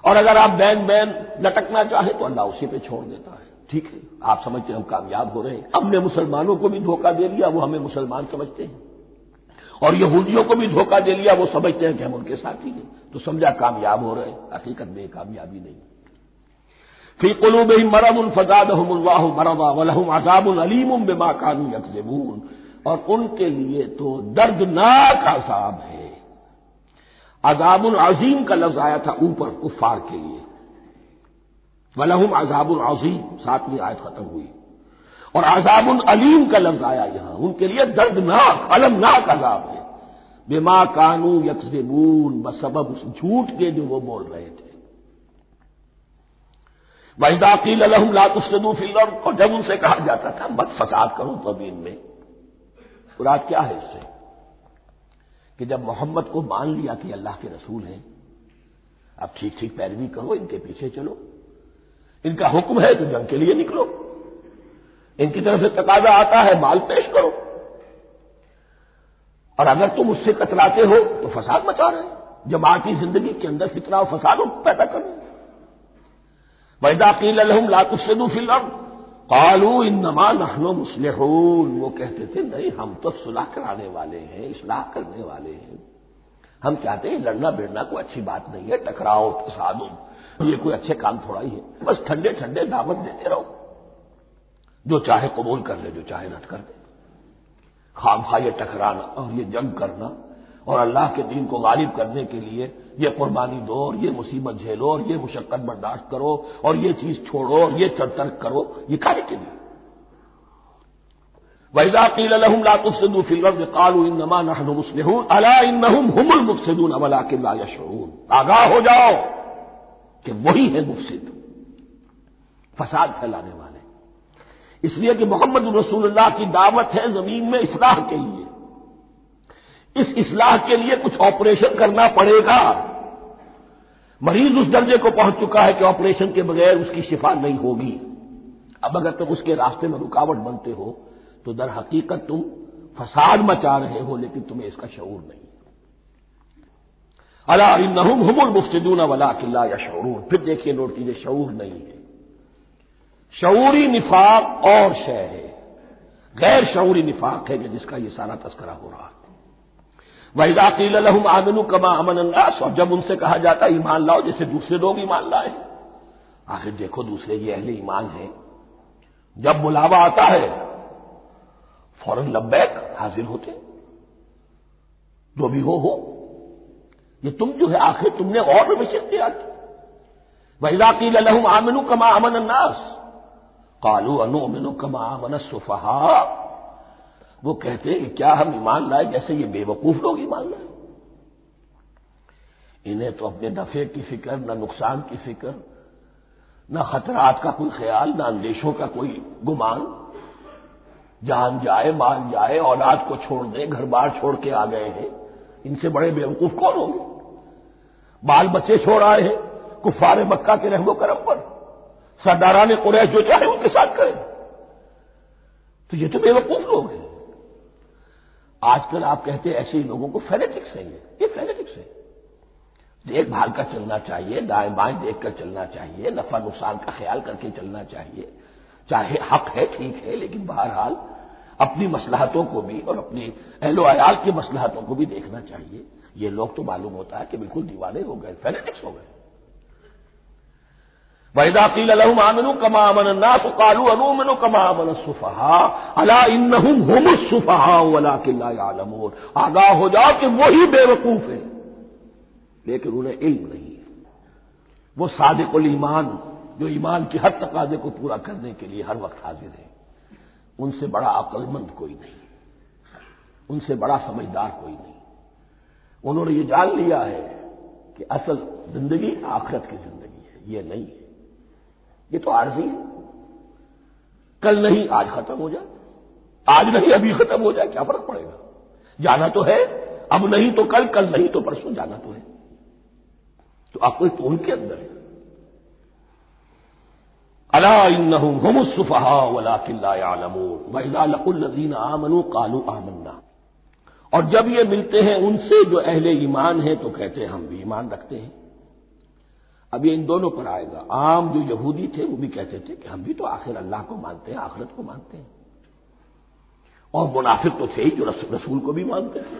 اور اگر آپ بین لٹکنا چاہیں تو اللہ اسی پہ چھوڑ دیتا ہے. ٹھیک ہے، آپ سمجھتے ہیں ہم کامیاب ہو رہے ہیں. ہم نے مسلمانوں کو بھی دھوکہ دے لیا، وہ ہمیں مسلمان سمجھتے ہیں. اور یہودیوں کو بھی دھوکہ دے لیا، وہ سمجھتے ہیں کہ ہم ان کے ساتھی ہیں، تو سمجھا کامیاب ہو رہے ہیں. حقیقت میں کامیابی نہیں. فی قلوبہم مرض فزادہم اللہ مرضا ولہم عذاب علیم بما کانوا یکذبون، اور ان کے لیے تو دردناک عذاب ہے. عذاب عظیم کا لفظ آیا تھا اوپر کفار کے لیے، وَلَهُمْ عَذَابٌ عَظِيمٌ، 7ویں آیت ختم ہوئی. اور عذاب علیم کا لفظ آیا یہاں، ان کے لیے دردناک المناک عذاب ہے. بما کانوا یکذبون، بسبب اس جھوٹ کے جو وہ بول رہے تھے. وَإِذَا قِيلَ لَهُمْ لَا تُفْسِدُوا فِي الْأَرْضِ، اور جب ان سے کہا جاتا تھا مت فساد کرو زمین میں. مراد کیا ہے اس سے؟ کہ جب محمد کو مان لیا کہ اللہ کے رسول ہیں، اب ٹھیک ٹھیک پیروی کرو، ان کے پیچھے چلو. ان کا حکم ہے تو جنگ کے لیے نکلو. ان کی طرف سے تقاضا آتا ہے مال پیش کرو. اور اگر تم اس سے کتراتے ہو تو فساد مچا رہے ہیں، جماعتی زندگی کے اندر فتنہ و فساد پیدا کرو. وَإِذَا قِيلَ لَهُمْ لَا تُفْسِدُوا فِي الْأَرْضِ قَالُوا إِنَّمَا نَحْنُ مُصْلِحُونَ، وہ کہتے تھے نہیں ہم تو صلح کرانے والے ہیں، اصلاح کرنے والے ہیں. ہم چاہتے ہیں لڑنا بیڑنا کوئی اچھی بات نہیں ہے، ٹکراؤ تصادم یہ کوئی اچھے کام تھوڑا ہی ہے. بس ٹھنڈے ٹھنڈے دعوت دیتے رہو، جو چاہے قبول کر لے، جو چاہے رد کر دے. خواہ یہ ٹکرانا اور یہ جنگ کرنا اور اللہ کے دین کو غالب کرنے کے لیے یہ قربانی دو اور یہ مصیبت جھیلو اور یہ مشقت برداشت کرو اور یہ چیز چھوڑو اور یہ ترک کرو، یہ کاہے کے لیے؟ وَإِذَا قِيلَ لَهُمْ لَا تُفْسِدُوا فِي الْأَرْضِ قَالُوا إِنَّمَا نَحْنُ مُصْلِحُونَ أَلَا إِنَّهُمْ هُمُ الْمُفْسِدُونَ وَلَٰكِن لَّا يَشْعُرُونَ. آگاہ ہو جاؤ کہ وہی ہے مفسد، فساد پھیلانے والے. اس لیے کہ محمد رسول اللہ کی دعوت ہے زمین میں اصلاح کے لیے. اس اصلاح کے لیے کچھ آپریشن کرنا پڑے گا. مریض اس درجے کو پہنچ چکا ہے کہ آپریشن کے بغیر اس کی شفا نہیں ہوگی. اب اگر تم اس کے راستے میں رکاوٹ بنتے ہو تو در حقیقت تم فساد مچا رہے ہو، لیکن تمہیں اس کا شعور نہیں. الا انہم هم المفسدون ولکن لا یشعرون. پھر دیکھیے نوٹ کیجیے، شعور نہیں ہے. شعوری نفاق اور شے ہے، غیر شعوری نفاق ہے کہ جس کا یہ سارا تذکرہ ہو رہا ہے. وَإِذَا قِيلَ لَهُمْ آمِنُوا كَمَا آمَنَ النَّاسُ، اور جب ان سے کہا جاتا ہے ایمان لاؤ جیسے دوسرے لوگ ایمان لائے. آخر دیکھو دوسرے یہ اہل ایمان ہیں، جب بلاوا آتا ہے فوراً لبیک حاضر ہوتے، جو بھی ہو. یہ تم جو ہے آخر تم نے اور روش اختیار کی. وَإِذَا قِيلَ لَهُمْ آمِنُوا كَمَا آمَنَ النَّاسُ قَالُوا أَنُؤْمِنُ كَمَا آمَنَ السُّفَهَاءُ. وہ کہتے ہیں کہ کیا ہم ایمان لائے جیسے یہ بے وقوف لوگ ایمان لائے. انہیں تو اپنے نفع کی فکر، نہ نقصان کی فکر، نہ خطرات کا کوئی خیال، نہ اندیشوں کا کوئی گمان. جان جائے مال جائے، اولاد کو چھوڑ دیں، گھر بار چھوڑ کے آ گئے ہیں. ان سے بڑے بے وقوف کون ہوں گے؟ بال بچے چھوڑ آئے ہیں کفار مکہ کے رحم و کرم پر، سرداران قریش جو چاہے ان کے ساتھ کریں. تو یہ تو بے وقوف لوگ ہیں. آج کل آپ کہتے ہیں ایسے ہی لوگوں کو فینیٹکس ہیں. یہ فینیٹکس ہے. دیکھ بھال کر چلنا چاہیے، دائیں بائیں دیکھ کر چلنا چاہیے، نفع نقصان کا خیال کر کے چلنا چاہیے. چاہے حق ہے ٹھیک ہے، لیکن بہرحال اپنی مصلحتوں کو بھی اور اپنی اہل و عیال کی مصلحتوں کو بھی دیکھنا چاہیے. یہ لوگ تو معلوم ہوتا ہے کہ بالکل دیوانے ہو گئے، فینیٹکس ہو گئے۔ وَإِذَا قِيلَ لَهُمْ آمِنُوا كَمَا آمَنَ النَّاسُ قَالُوا أَنُؤْمِنُ كَمَا آمَنَ السُّفَهَاءُ أَلَا إِنَّهُمْ هُمُ السُّفَهَاءُ وَلَٰكِن لَّا يَعْلَمُونَ، آگاہ ہو جاؤ کہ وہی بے وقوف ہیں لیکن انہیں علم نہیں ہے۔ وہ صادق الایمان جو ایمان کی ہر تقاضے کو پورا کرنے کے لیے ہر وقت حاضر ہے، ان سے بڑا عقل مند کوئی نہیں، ان سے بڑا سمجھدار کوئی نہیں۔ انہوں نے یہ جان لیا ہے کہ اصل زندگی آخرت کی زندگی ہے، یہ نہیں ہے، یہ تو عارضی ہے، کل نہیں آج ختم ہو جائے، آج نہیں ابھی ختم ہو جائے، کیا فرق پڑے گا؟ جانا تو ہے، اب نہیں تو کل، کل نہیں تو پرسوں جانا تو ہے۔ تو عقل تو ان کے اندر ہے۔ الا انہم هم السفہاء ولکن لا یعلمون واذا لقوا الذین آمنوا قالوا آمنا، اور جب یہ ملتے ہیں ان سے جو اہل ایمان ہیں تو کہتے ہیں ہم بھی ایمان رکھتے ہیں۔ اب یہ ان دونوں پر آئے گا۔ عام جو یہودی تھے وہ بھی کہتے تھے کہ ہم بھی تو آخر اللہ کو مانتے ہیں، آخرت کو مانتے ہیں، اور منافق تو تھے ہی جو رسول کو بھی مانتے تھے۔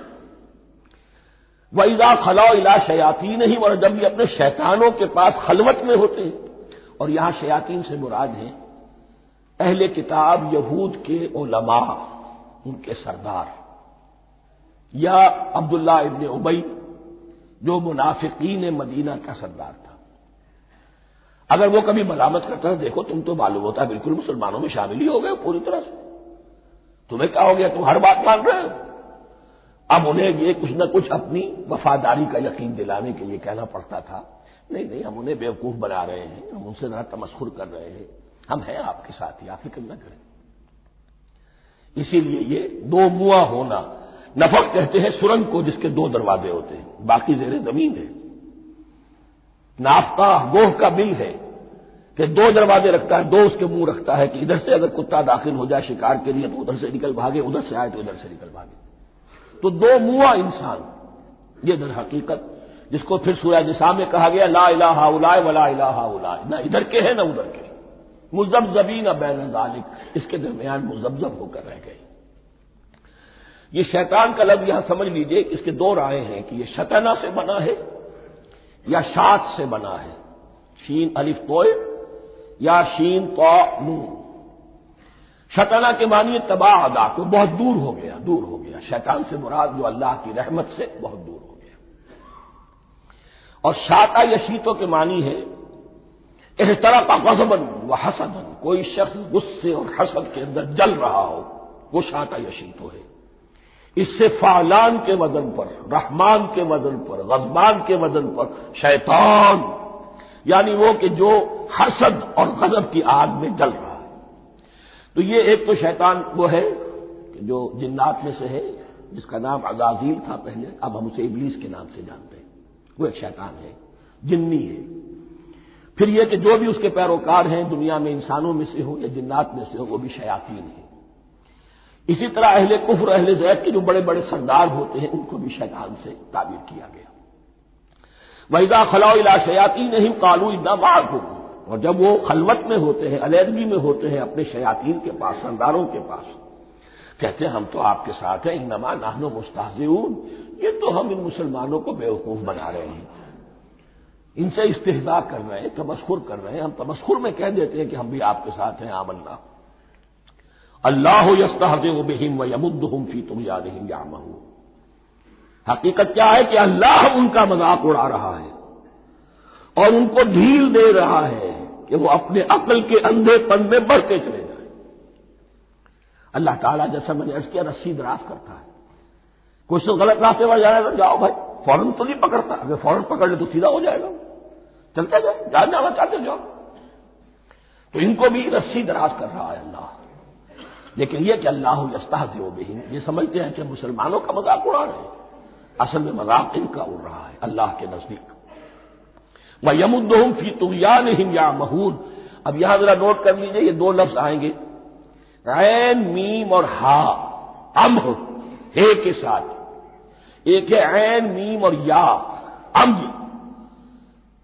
وَإِذَا خَلَوْا إِلَىٰ شَيَاطِينِهِمْ، اور جب یہ اپنے شیطانوں کے پاس خلوت میں ہوتے ہیں، اور یہاں شیاطین سے مراد ہیں اہل کتاب یہود کے علماء، ان کے سردار، یا عبداللہ ابن ابی جو منافقین مدینہ کا سردار تھا۔ اگر وہ کبھی ملامت کرتا ہے دیکھو تم تو معلوم ہوتا ہے بالکل مسلمانوں میں شامل ہی ہو گئے پوری طرح سے، تمہیں کیا ہو گیا، تم ہر بات مان رہے ہو۔ اب انہیں یہ کچھ نہ کچھ اپنی وفاداری کا یقین دلانے کے لیے کہنا پڑتا تھا، نہیں نہیں ہم انہیں بیوقوف بنا رہے ہیں، ہم ان سے ذرا تمسخر کر رہے ہیں، ہم ہیں آپ کے ساتھ ہی، آپ فکر نہ کریں۔ اسی لیے یہ دو منہ ہونا، نفق کہتے ہیں سرنگ کو جس کے دو دروازے ہوتے ہیں، باقی زیر زمین ہے۔ نافقہ گوہ کا بل ہے کہ دو دروازے رکھتا ہے، دو اس کے منہ رکھتا ہے کہ ادھر سے اگر کتا داخل ہو جائے شکار کے لیے تو ادھر سے نکل بھاگے، ادھر سے آئے تو ادھر سے نکل بھاگے۔ تو دو منہ انسان، یہ در حقیقت جس کو پھر سورہ نساء میں کہا گیا لا الہ الا ولا الہ الا، نہ ادھر کے ہیں نہ ادھر کے، مذبذبین بین ذالک، اس کے درمیان مذبذب ہو کر رہ گئے۔ یہ شیطان کا لفظ یہاں سمجھ لیجئے کہ اس کے دو رائے ہیں کہ یہ شطنہ سے بنا ہے یا شات سے بنا ہے، شین الف طوئے یا شین طا نون۔ شطنہ کے معنی تباہ ادا کو بہت دور ہو گیا، دور ہو گیا، شیطان سے مراد جو اللہ کی رحمت سے بہت دور ہو گیا۔ اور شاتا یشیتوں کے معنی ہے احترق غضبا وحسدا، کوئی شخص غصے اور حسد کے اندر جل رہا ہو، وہ شاتا یشیتو ہے۔ اس سے فعلان کے وزن پر، رحمان کے وزن پر، غضبان کے وزن پر شیطان، یعنی وہ کہ جو حسد اور غضب کی آگ میں جل رہا ہے۔ تو یہ ایک تو شیطان وہ ہے جو جنات میں سے ہے، جس کا نام عزازیل تھا پہلے، اب ہم اسے ابلیس کے نام سے جانتے ہیں، وہ ایک شیطان ہے، جنی ہے۔ پھر یہ کہ جو بھی اس کے پیروکار ہیں دنیا میں انسانوں میں سے ہو یا جنات میں سے ہو، وہ بھی شیاطین ہیں۔ اسی طرح اہل کفر، اہل زیغ کے جو بڑے بڑے سردار ہوتے ہیں ان کو بھی شیطان سے تعبیر کیا گیا۔ وَإِذَا خَلَوْا إِلَىٰ شَيَاطِينِهِمْ قَالُوا إِنَّا مَعَكُمْ، اور جب وہ خلوت میں ہوتے ہیں، علیحدگی میں ہوتے ہیں اپنے شیاطین کے پاس، سرداروں کے پاس، کہتے ہیں ہم تو آپ کے ساتھ ہیں، انما نحن مستہزئون، یہ تو ہم ان مسلمانوں کو بیوقوف بنا رہے ہیں، ان سے استہزاء کر رہے ہیں، تمسخر کر رہے ہیں، ہم تمسخر میں کہہ دیتے ہیں کہ ہم بھی آپ کے ساتھ ہیں، آمنا۔ اللہ یستہزئ بہم ویمدہم فی طغیانہم یعمہون، حقیقت کیا ہے کہ اللہ ان کا مذاق اڑا رہا ہے اور ان کو ڈھیل دے رہا ہے کہ وہ اپنے عقل کے اندھے پن میں بڑھتے چلے جائیں۔ اللہ تعالیٰ جیسا میں نے عرض کیا رسی دراز کرتا ہے، کچھ تو غلط راستے پر جانا ہے تو جاؤ بھائی، فوراً تو نہیں پکڑتا، اگر فوراً پکڑ لے تو سیدھا ہو جائے گا، چلتے جاؤ، جانا چاہتے جاؤ۔ تو ان کو بھی رسی دراز کر رہا ہے اللہ، لیکن یہ کہ اللہ یستہزئ بہم، یہ سمجھتے ہیں کہ مسلمانوں کا مذاق اڑا رہے ہیں، اصل میں مذاق ان کا اڑ رہا ہے اللہ کے نزدیک۔ وَيَمُدُّهُمْ فِي طُغْيَانِهِمْ يَعْمَهُونَ، اب یہاں ذرا نوٹ کر لیجئے، یہ دو لفظ آئیں گے، عین میم اور ہا، امہ ہے کے ساتھ، ایک ہے عین میم اور یا امج،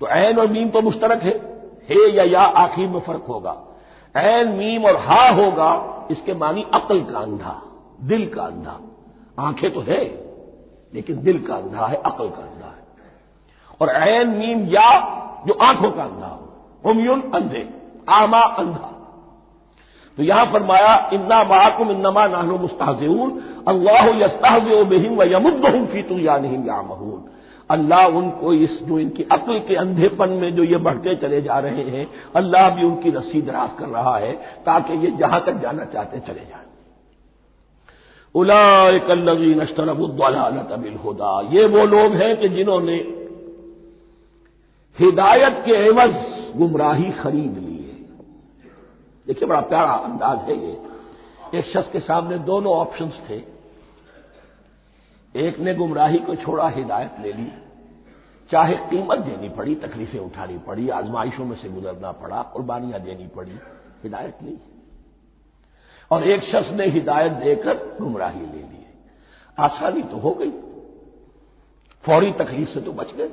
تو عین اور میم تو مشترک ہے یا آخر میں فرق ہوگا، عین میم اور ہا ہوگا، اس کے معنی عقل کا اندھا، دل کا اندھا، آنکھیں تو ہے لیکن دل کا اندھا ہے، عقل کا اندھا ہے. اور عین میم یا جو آنکھوں کا اندھا ہو، عمیٌ اندھے، اعمیٰ اندھا. تو یہاں فرمایا انا معکم انما نحن مستہزئون اللہ یستہزئ بہم ویمدہم فی طغیانہم یعمہون. اللہ ان کو اس جو ان کی عقل کے اندھے پن میں جو یہ بڑھتے چلے جا رہے ہیں، اللہ بھی ان کی رسی دراز کر رہا ہے تاکہ یہ جہاں تک جانا چاہتے چلے جائیں. اولئک الذین اشتروا الضلالۃ بالہدی، یہ وہ لوگ ہیں کہ جنہوں نے ہدایت کے عوض گمراہی خرید لی ہے. دیکھیے بڑا پیارا انداز ہے یہ. ایک شخص کے سامنے دونوں آپشنز تھے، ایک نے گمراہی کو چھوڑا، ہدایت لے لی، چاہے قیمت دینی پڑی، تکلیفیں اٹھانی پڑی، آزمائشوں میں سے گزرنا پڑا، قربانیاں دینی پڑی، ہدایت لی. اور ایک شخص نے ہدایت دے کر گمراہی لے لی. آسانی تو ہو گئی، فوری تکلیف سے تو بچ گئے،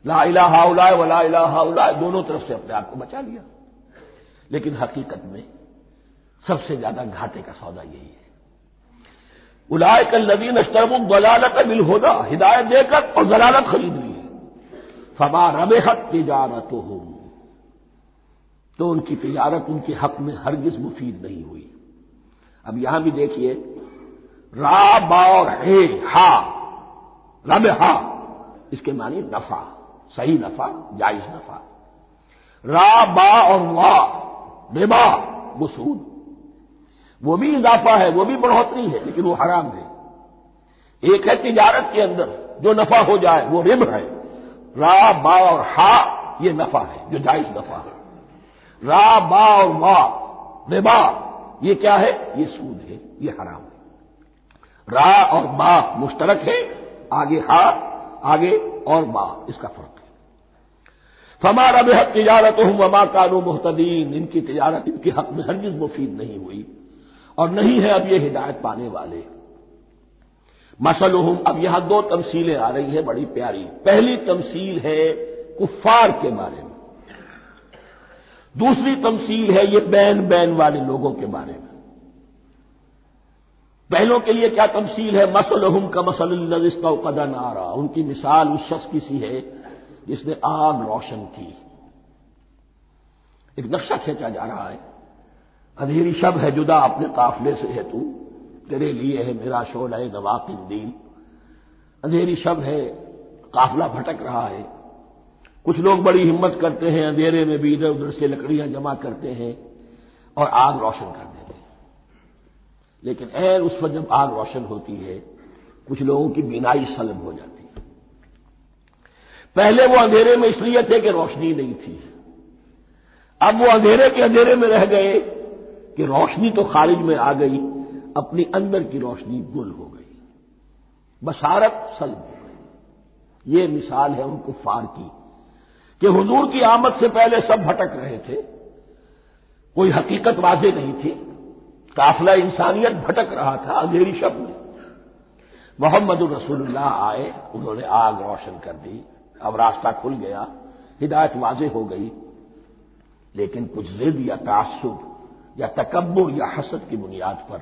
لا الہ الا ولا الہ الا دونوں طرف سے اپنے آپ کو بچا لیا. لیکن حقیقت میں سب سے زیادہ گھاٹے کا سودا یہی ہے. اولئک الذین اشتروا الضلالۃ بالہدی، ہدایت دے کر اور ضلالت خرید لی ہے. فما ربحت تجارتہم، تو ان کی تجارت ان کے حق میں ہرگز مفید نہیں ہوئی. اب یہاں بھی دیکھیے را با اور ہے ہا، ربحا اس کے معنی نفع، صحیح نفع، جائز نفع. را با اور وا ربا وہ سود، وہ بھی اضافہ ہے، وہ بھی بڑھوتری ہے، لیکن وہ حرام ہے. ایک ہے تجارت کے اندر جو نفع ہو جائے وہ ربح ہے. را با اور ہا یہ نفع ہے جو جائز نفع ہے. را با اور وا ربا یہ کیا ہے؟ یہ سود ہے، یہ حرام ہے. را اور با مشترک ہے، آگے ہا آگے اور با اس کا فرق ہے. فما ربحت تجارتہم وما کانوا مہتدین، ان کی تجارت ان کے حق میں ہرگز مفید نہیں ہوئی اور نہیں ہے اب یہ ہدایت پانے والے. مثلہم، اب یہاں دو تمثیلیں آ رہی ہیں بڑی پیاری. پہلی تمثیل ہے کفار کے بارے میں، دوسری تمثیل ہے یہ بین بین والے لوگوں کے بارے میں. پہلوں کے لیے کیا تمثیل ہے؟ مثلہم کمثل الذی استوقد نارا، ان کی مثال اس شخص کی سی ہے جس نے آگ روشن کی. ایک نقشہ کھینچا جا رہا ہے، اندھیری شب ہے جدا اپنے قافلے سے ہے تو، تیرے لیے ہے میرا شعلہ نوا قندیل. اندھیری شب ہے، قافلہ بھٹک رہا ہے. کچھ لوگ بڑی ہمت کرتے ہیں، اندھیرے میں بھی ادھر ادھر سے لکڑیاں جمع کرتے ہیں اور آگ روشن کر دیتے ہیں. لیکن عین اس وقت جب آگ روشن ہوتی ہے کچھ لوگوں کی بینائی سلب ہو جاتی ہے. پہلے وہ اندھیرے میں اس لیے تھے کہ روشنی نہیں تھی، اب وہ اندھیرے کے اندھیرے میں رہ گئے کہ روشنی تو خارج میں آ گئی، اپنی اندر کی روشنی گل ہو گئی، بصارت سلب ہو گئی. یہ مثال ہے ان کفار کی کہ حضور کی آمد سے پہلے سب بھٹک رہے تھے، کوئی حقیقت واضح نہیں تھی، قافلہ انسانیت بھٹک رہا تھا اندھیری شب میں. محمد الرسول اللہ آئے، انہوں نے آگ روشن کر دی، اب راستہ کھل گیا، ہدایت واضح ہو گئی. لیکن کچھ ضد یا تعصب یا تکبر یا حسد کی بنیاد پر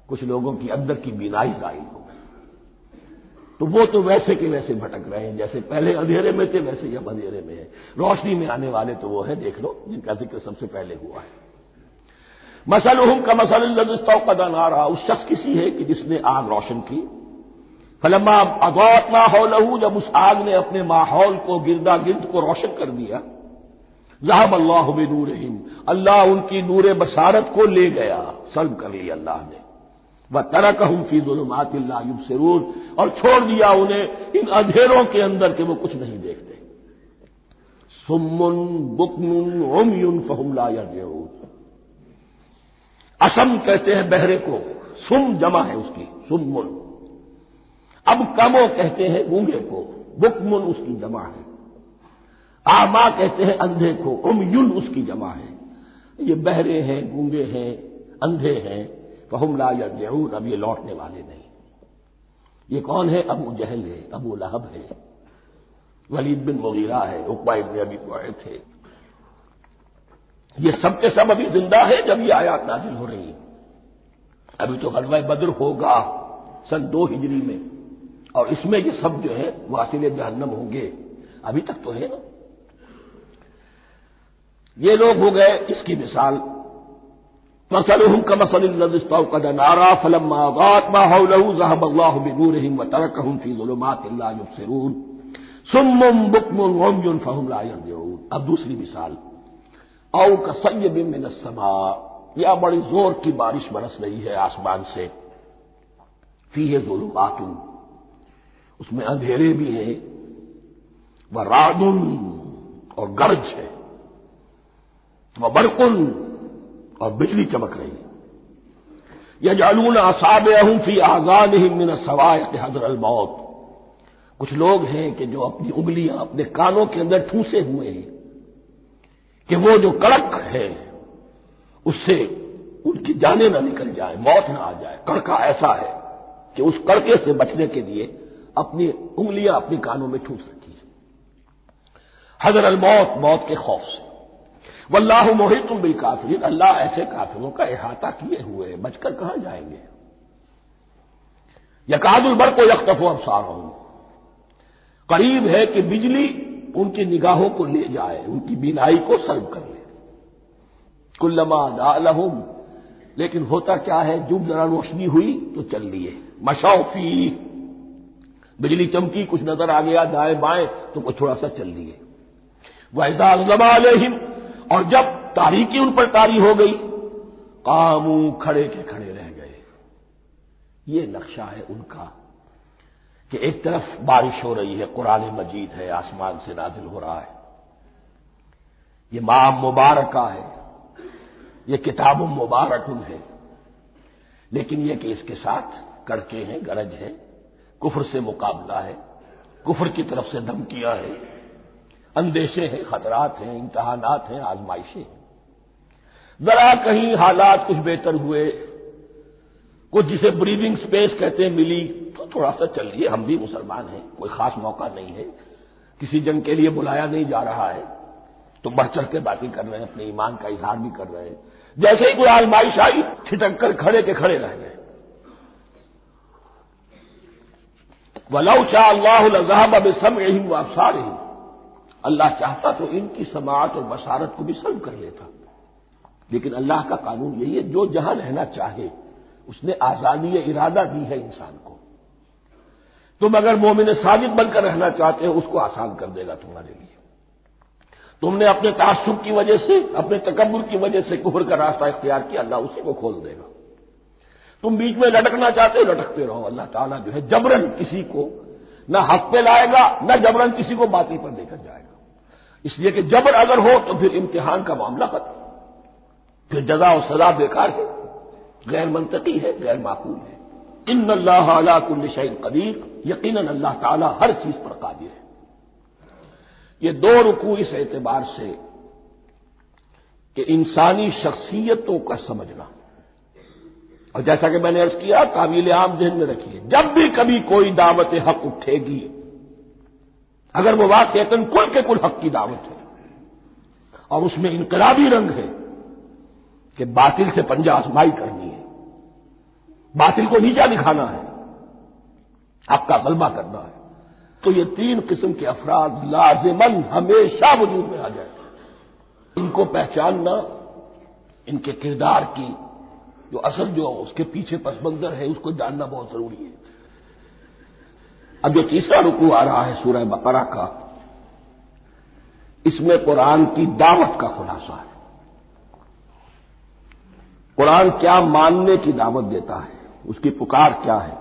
کچھ لوگوں کی اندر کی بینائی ظاہر ہو گئی، تو وہ تو ویسے کے ویسے بھٹک رہے ہیں جیسے پہلے اندھیرے میں تھے، ویسے اب اندھیرے میں ہے. روشنی میں آنے والے تو وہ ہیں، دیکھ لو جن کا ذکر سب سے پہلے ہوا ہے. مثلہم کمثل الذی استوقد نارا، اس شخص کی سی ہے کہ جس نے آگ روشن کی. فلما اضاءت ما حولہ، جب اس آگ نے اپنے ماحول کو گردا گرد کو روشن کر دیا، ذهب اللہ بنورہم، اللہ ان کی نور بصارت کو لے گیا، سلب کر لیا اللہ نے. وترکہم فی ظلمات لا یبصرون، اور چھوڑ دیا انہیں ان اندھیروں کے اندر کہ وہ کچھ نہیں دیکھتے. صم بکم عمی فہم لا یرجعون، اسم کہتے ہیں بہرے کو، سم جمع ہے اس کی، سم. اب کمو کہتے ہیں گونگے کو، بکمن اس کی جمع ہے. آما کہتے ہیں اندھے کو، عمیٌ اس کی جمع ہے. یہ بہرے ہیں، گونگے ہیں، اندھے ہیں. فہم لا یرجعون، اب یہ لوٹنے والے نہیں. یہ کون ہے؟ ابو جہل ہے، ابو لہب ہے، ولید بن مغیرہ ہے، عقبہ ابن ابی معیط ہے. یہ سب کے سب ابھی زندہ ہے جب یہ آیات نازل ہو رہی ہیں. ابھی تو غزوہ بدر ہوگا سن 2 ہجری میں، اور اس میں یہ سب جو ہے واصل جہنم ہوں گے. ابھی تک تو ہے نا. یہ لوگ ہو گئے اس کی مثال. مثلهم كمثل الذي استوقد نارا فلما أضاءت ما حوله ذهب الله بنورهم وتركهم في ظلمات لا يبصرون صم بكم عمي فهم لا يرجعون. اب دوسری مثال. او كصيب من السماء، یا بڑی زور کی بارش برس رہی ہے آسمان سے. فيه ظلمات، اس میں اندھیرے بھی ہیں. ورعد، اور گرج ہے. وبرق، اور بجلی چمک رہی ہے. یجعلون اصابعهم فی اذانهم من الصواعق حذر الموت. کچھ لوگ ہیں کہ جو اپنی انگلیاں اپنے کانوں کے اندر ٹھونسے ہوئے ہیں کہ وہ جو کڑک ہے اس سے ان کی جانیں نہ نکل جائیں، موت نہ آ جائے. کڑکا ایسا ہے کہ اس کڑکے سے بچنے کے لیے اپنی انگلیاں اپنے کانوں میں ٹھونس رکھی ہیں. حذر الموت، موت کے خوف سے. واللہ محیط بالکافرین، اللہ ایسے کافروں کا احاطہ کیے ہوئے ہیں، بچ کر کہاں جائیں گے. یکاد البرق یخطف ابصارهم، قریب ہے کہ بجلی ان کی نگاہوں کو لے جائے، ان کی بینائی کو سلب کر لے. کلما ضاء لهم، لیکن ہوتا کیا ہے جب ذرا روشنی ہوئی تو چل لیے. مشوا فیہ، بجلی چمکی کچھ نظر آ گیا دائیں بائیں تو کچھ تھوڑا سا چل لیے. وَإِذَا أَظْلَمَ عَلَيْهِمْ، اور جب تاریکی ان پر طاری ہو گئی، قاموا، کھڑے کے کھڑے رہ گئے. یہ نقشہ ہے ان کا کہ ایک طرف بارش ہو رہی ہے، قرآن مجید ہے، آسمان سے نازل ہو رہا ہے، یہ ماہ مبارکہ ہے، یہ کتاب مبارک ہے. لیکن یہ کہ اس کے ساتھ کڑکے ہیں، گرج ہے، کفر سے مقابلہ ہے، کفر کی طرف سے دھمکیاں ہیں، اندیشے ہیں، خطرات ہیں، امتحانات ہیں، آزمائشیں ہیں. ذرا کہیں حالات کچھ بہتر ہوئے، کچھ جسے بریدنگ سپیس کہتے ہیں ملی تو تھوڑا سا چل لیے. ہم بھی مسلمان ہیں، کوئی خاص موقع نہیں ہے، کسی جنگ کے لیے بلایا نہیں جا رہا ہے تو بڑھ چڑھ کے باتیں کر رہے ہیں، اپنے ایمان کا اظہار بھی کر رہے ہیں. جیسے ہی کوئی آزمائش آئی چھٹک کر کھڑے کے کھڑے رہ گئے. وَلَوْ شَاءَ اللَّهُ لَذَهَبَ بِسَمْعِهِمْ وَأَبْصَارِهِمْ، اللہ چاہتا تو ان کی سماعت اور بصارت کو بھی سلب کر لیتا. لیکن اللہ کا قانون یہی ہے، جو جہاں رہنا چاہے اس نے آزادی ارادہ دی ہے انسان کو. تم اگر مومن صادق بن کر رہنا چاہتے ہو اس کو آسان کر دے گا تمہارے لیے. تم نے اپنے تعصب کی وجہ سے، اپنے تکبر کی وجہ سے کفر کا راستہ اختیار کیا، اللہ اسی کو کھول دے گا. تم بیچ میں لٹکنا چاہتے ہو لٹکتے رہو، اللہ تعالیٰ جو ہے جبرن کسی کو نہ حق پہ لائے گا نہ جبرن کسی کو باطل پر لے کر جائے گا. اس لیے کہ جبر اگر ہو تو پھر امتحان کا معاملہ ختم، پھر جزا و سزا بیکار ہے، غیر منطقی ہے، غیر معقول ہے. ان اللہ علی کل شیء قدیر، یقیناً اللہ تعالیٰ ہر چیز پر قادر ہے. یہ دو رکوع اس اعتبار سے کہ انسانی شخصیتوں کا سمجھنا، اور جیسا کہ میں نے عرض کیا تعویل عام ذہن میں رکھیے، جب بھی کبھی کوئی دعوت حق اٹھے گی، اگر وہ واقعتاً کل کے کل حق کی دعوت ہے اور اس میں انقلابی رنگ ہے کہ باطل سے پنجہ آزمائی کرنی ہے، باطل کو نیچا دکھانا ہے، حق کا غلبہ کرنا ہے، تو یہ تین قسم کے افراد لازماً ہمیشہ وجود میں آ جائیں. ان کو پہچاننا، ان کے کردار کی جو اصل جو اس کے پیچھے پس منظر ہے اس کو جاننا بہت ضروری ہے. اب جو تیسرا رکوع آ رہا ہے سورہ بقرہ کا، اس میں قرآن کی دعوت کا خلاصہ ہے. قرآن کیا ماننے کی دعوت دیتا ہے، اس کی پکار کیا ہے.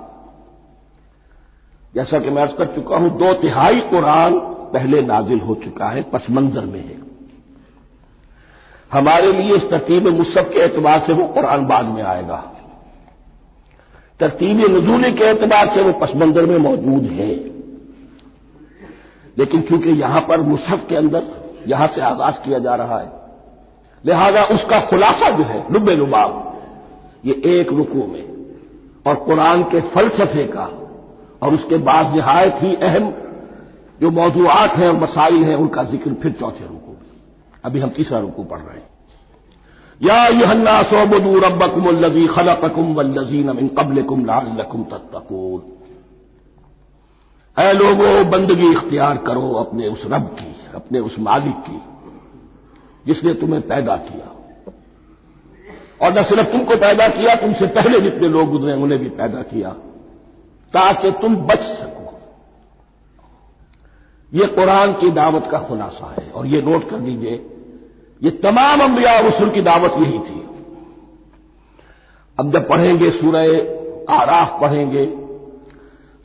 جیسا کہ میں عرض کر چکا ہوں 2/3 قرآن پہلے نازل ہو چکا ہے، پس منظر میں ہے. ہمارے لیے اس ترتیب مصحف کے اعتبار سے وہ قرآن بعد میں آئے گا، ترتیب نزولی کے اعتبار سے وہ پس منظر میں موجود ہے. لیکن کیونکہ یہاں پر مصحف کے اندر یہاں سے آغاز کیا جا رہا ہے، لہذا اس کا خلاصہ جو ہے لب لباب یہ ایک رکوع میں، اور قرآن کے فلسفے کا اور اس کے بعد نہایت ہی اہم جو موضوعات ہیں اور مسائل ہیں ان کا ذکر پھر چوتھے رکوع میں. ابھی ہم تیسرا رکوع پڑھ رہے ہیں. یا ایھا الناس اعبدوا ربکم الذی خلقکم والذین من قبلکم لعلکم تتقون. اے لوگوں بندگی اختیار کرو اپنے اس رب کی، اپنے اس مالک کی جس نے تمہیں پیدا کیا، اور نہ صرف تم کو پیدا کیا، تم سے پہلے جتنے لوگ گزرے انہیں بھی پیدا کیا تاکہ تم بچ سکو۔ یہ قرآن کی دعوت کا خلاصہ ہے، اور یہ نوٹ کر لیجئے یہ تمام انبیاء اور رسل کی دعوت یہی تھی۔ اب جب پڑھیں گے سورہ اعراف پڑھیں گے،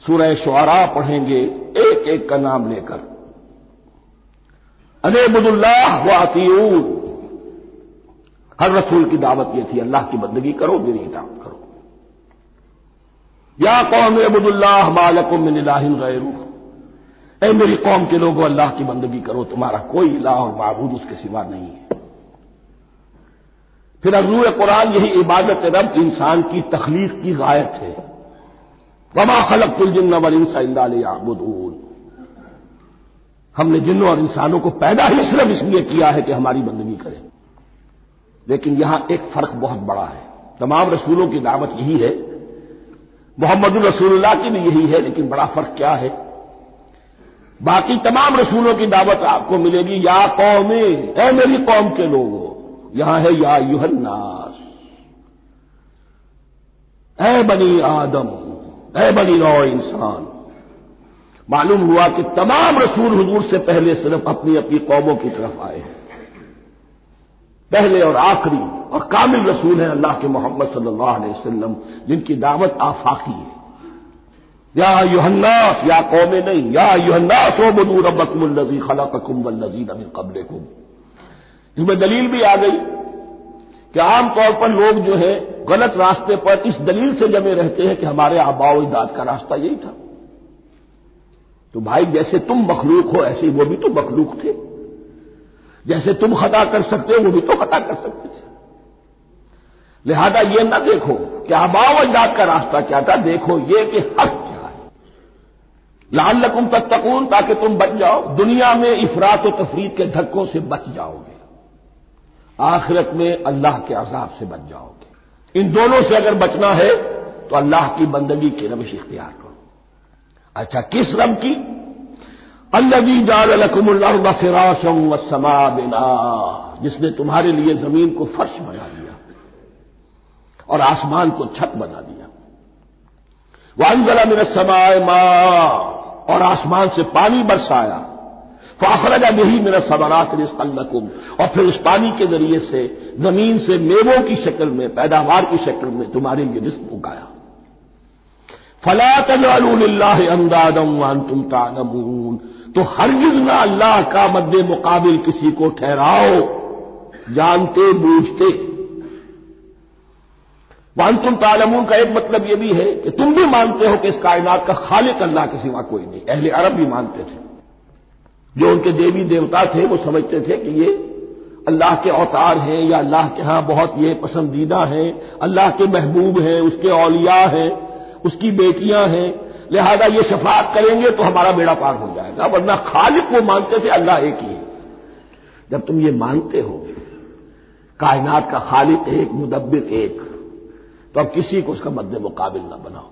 سورہ شعراء پڑھیں گے، ایک ایک کا نام لے کر ان اعبدوا اللہ واطیعون، ہر رسول کی دعوت یہ تھی اللہ کی بندگی کرو، میری اطاعت کرو۔ یا قوم اعبدوا اللہ ما لکم من الہ غیرہ، اے میری قوم کے لوگوں اللہ کی بندگی کرو، تمہارا کوئی الہ اور معبود اس کے سوا نہیں ہے۔ پھر حضور قرآن یہی عبادت رب انسان کی تخلیق کی غایت ہے، وما خلقت الجن والانس الا لیعبدون، ہم نے جنوں اور انسانوں کو پیدا ہی صرف اس لیے کیا ہے کہ ہماری بندگی کریں۔ لیکن یہاں ایک فرق بہت بڑا ہے، تمام رسولوں کی دعوت یہی ہے، محمد رسول اللہ کی بھی یہی ہے، لیکن بڑا فرق کیا ہے؟ باقی تمام رسولوں کی دعوت آپ کو ملے گی یا قوم، اے میری قوم کے لوگوں، یہاں ہے یا ایھا الناس، اے بنی آدم، اے بنی نوع انسان۔ معلوم ہوا کہ تمام رسول حضور سے پہلے صرف اپنی اپنی قوموں کی طرف آئے ہیں، پہلے اور آخری اور کامل رسول ہیں اللہ کے محمد صلی اللہ علیہ وسلم، جن کی دعوت آفاقی ہے۔ یا ایھا الناس، یا قوم نہیں، یا ایھا الناس اعبدوا ربکم الذی خلقکم والذین من قبلکم۔ اس میں دلیل بھی آ گئی کہ عام طور پر لوگ جو ہے غلط راستے پر اس دلیل سے جمے رہتے ہیں کہ ہمارے آباء و اجداد کا راستہ یہی تھا۔ تو بھائی جیسے تم مخلوق ہو ایسے وہ بھی تو مخلوق تھے، جیسے تم خطا کر سکتے ہو وہ بھی تو خطا کر سکتے تھے۔ لہذا یہ نہ دیکھو کہ آباء و اجداد کا راستہ کیا تھا، دیکھو یہ کہ حق کیا ہے، لعلکم تتقون، تاکہ تم بچ جاؤ، دنیا میں افراط و تفریط کے دھکوں سے بچ جاؤ گے، آخرت میں اللہ کے عذاب سے بچ جاؤ گے۔ ان دونوں سے اگر بچنا ہے تو اللہ کی بندگی کی روش اختیار کرو۔ اچھا کس رب کی؟ الذی جعل لکم الارض فراشا والسماء بناء، جس نے تمہارے لیے زمین کو فرش بنا دیا اور آسمان کو چھت بنا دیا۔ وانزل من السماء ماء، اور آسمان سے پانی برسایا، فاخرج به من الثمرات رزقا لکم، اور پھر اس پانی کے ذریعے سے زمین سے میووں کی شکل میں، پیداوار کی شکل میں تمہارے لیے رزق اگایا۔ فلا تجعلوا للہ اندادا وانتم تعلمون، تو ہرگز نہ اللہ کا مد مقابل کسی کو ٹھہراؤ جانتے بوجھتے۔ وانتم تعلمون کا ایک مطلب یہ بھی ہے کہ تم بھی مانتے ہو کہ اس کائنات کا خالق اللہ کے سوا کوئی نہیں، اہل عرب بھی مانتے تھے، جو ان کے دیوی دیوتا تھے وہ سمجھتے تھے کہ یہ اللہ کے اوتار ہیں یا اللہ کے ہاں بہت یہ پسندیدہ ہیں، اللہ کے محبوب ہیں، اس کے اولیاء ہیں، اس کی بیٹیاں ہیں، لہذا یہ شفاعت کریں گے تو ہمارا بیڑا پار ہو جائے گا، ورنہ خالق وہ مانتے تھے اللہ ایک ہی ہے۔ جب تم یہ مانتے ہو کائنات کا خالق ایک، مدبر ایک، تو اب کسی کو اس کا مد مقابل نہ بناؤ۔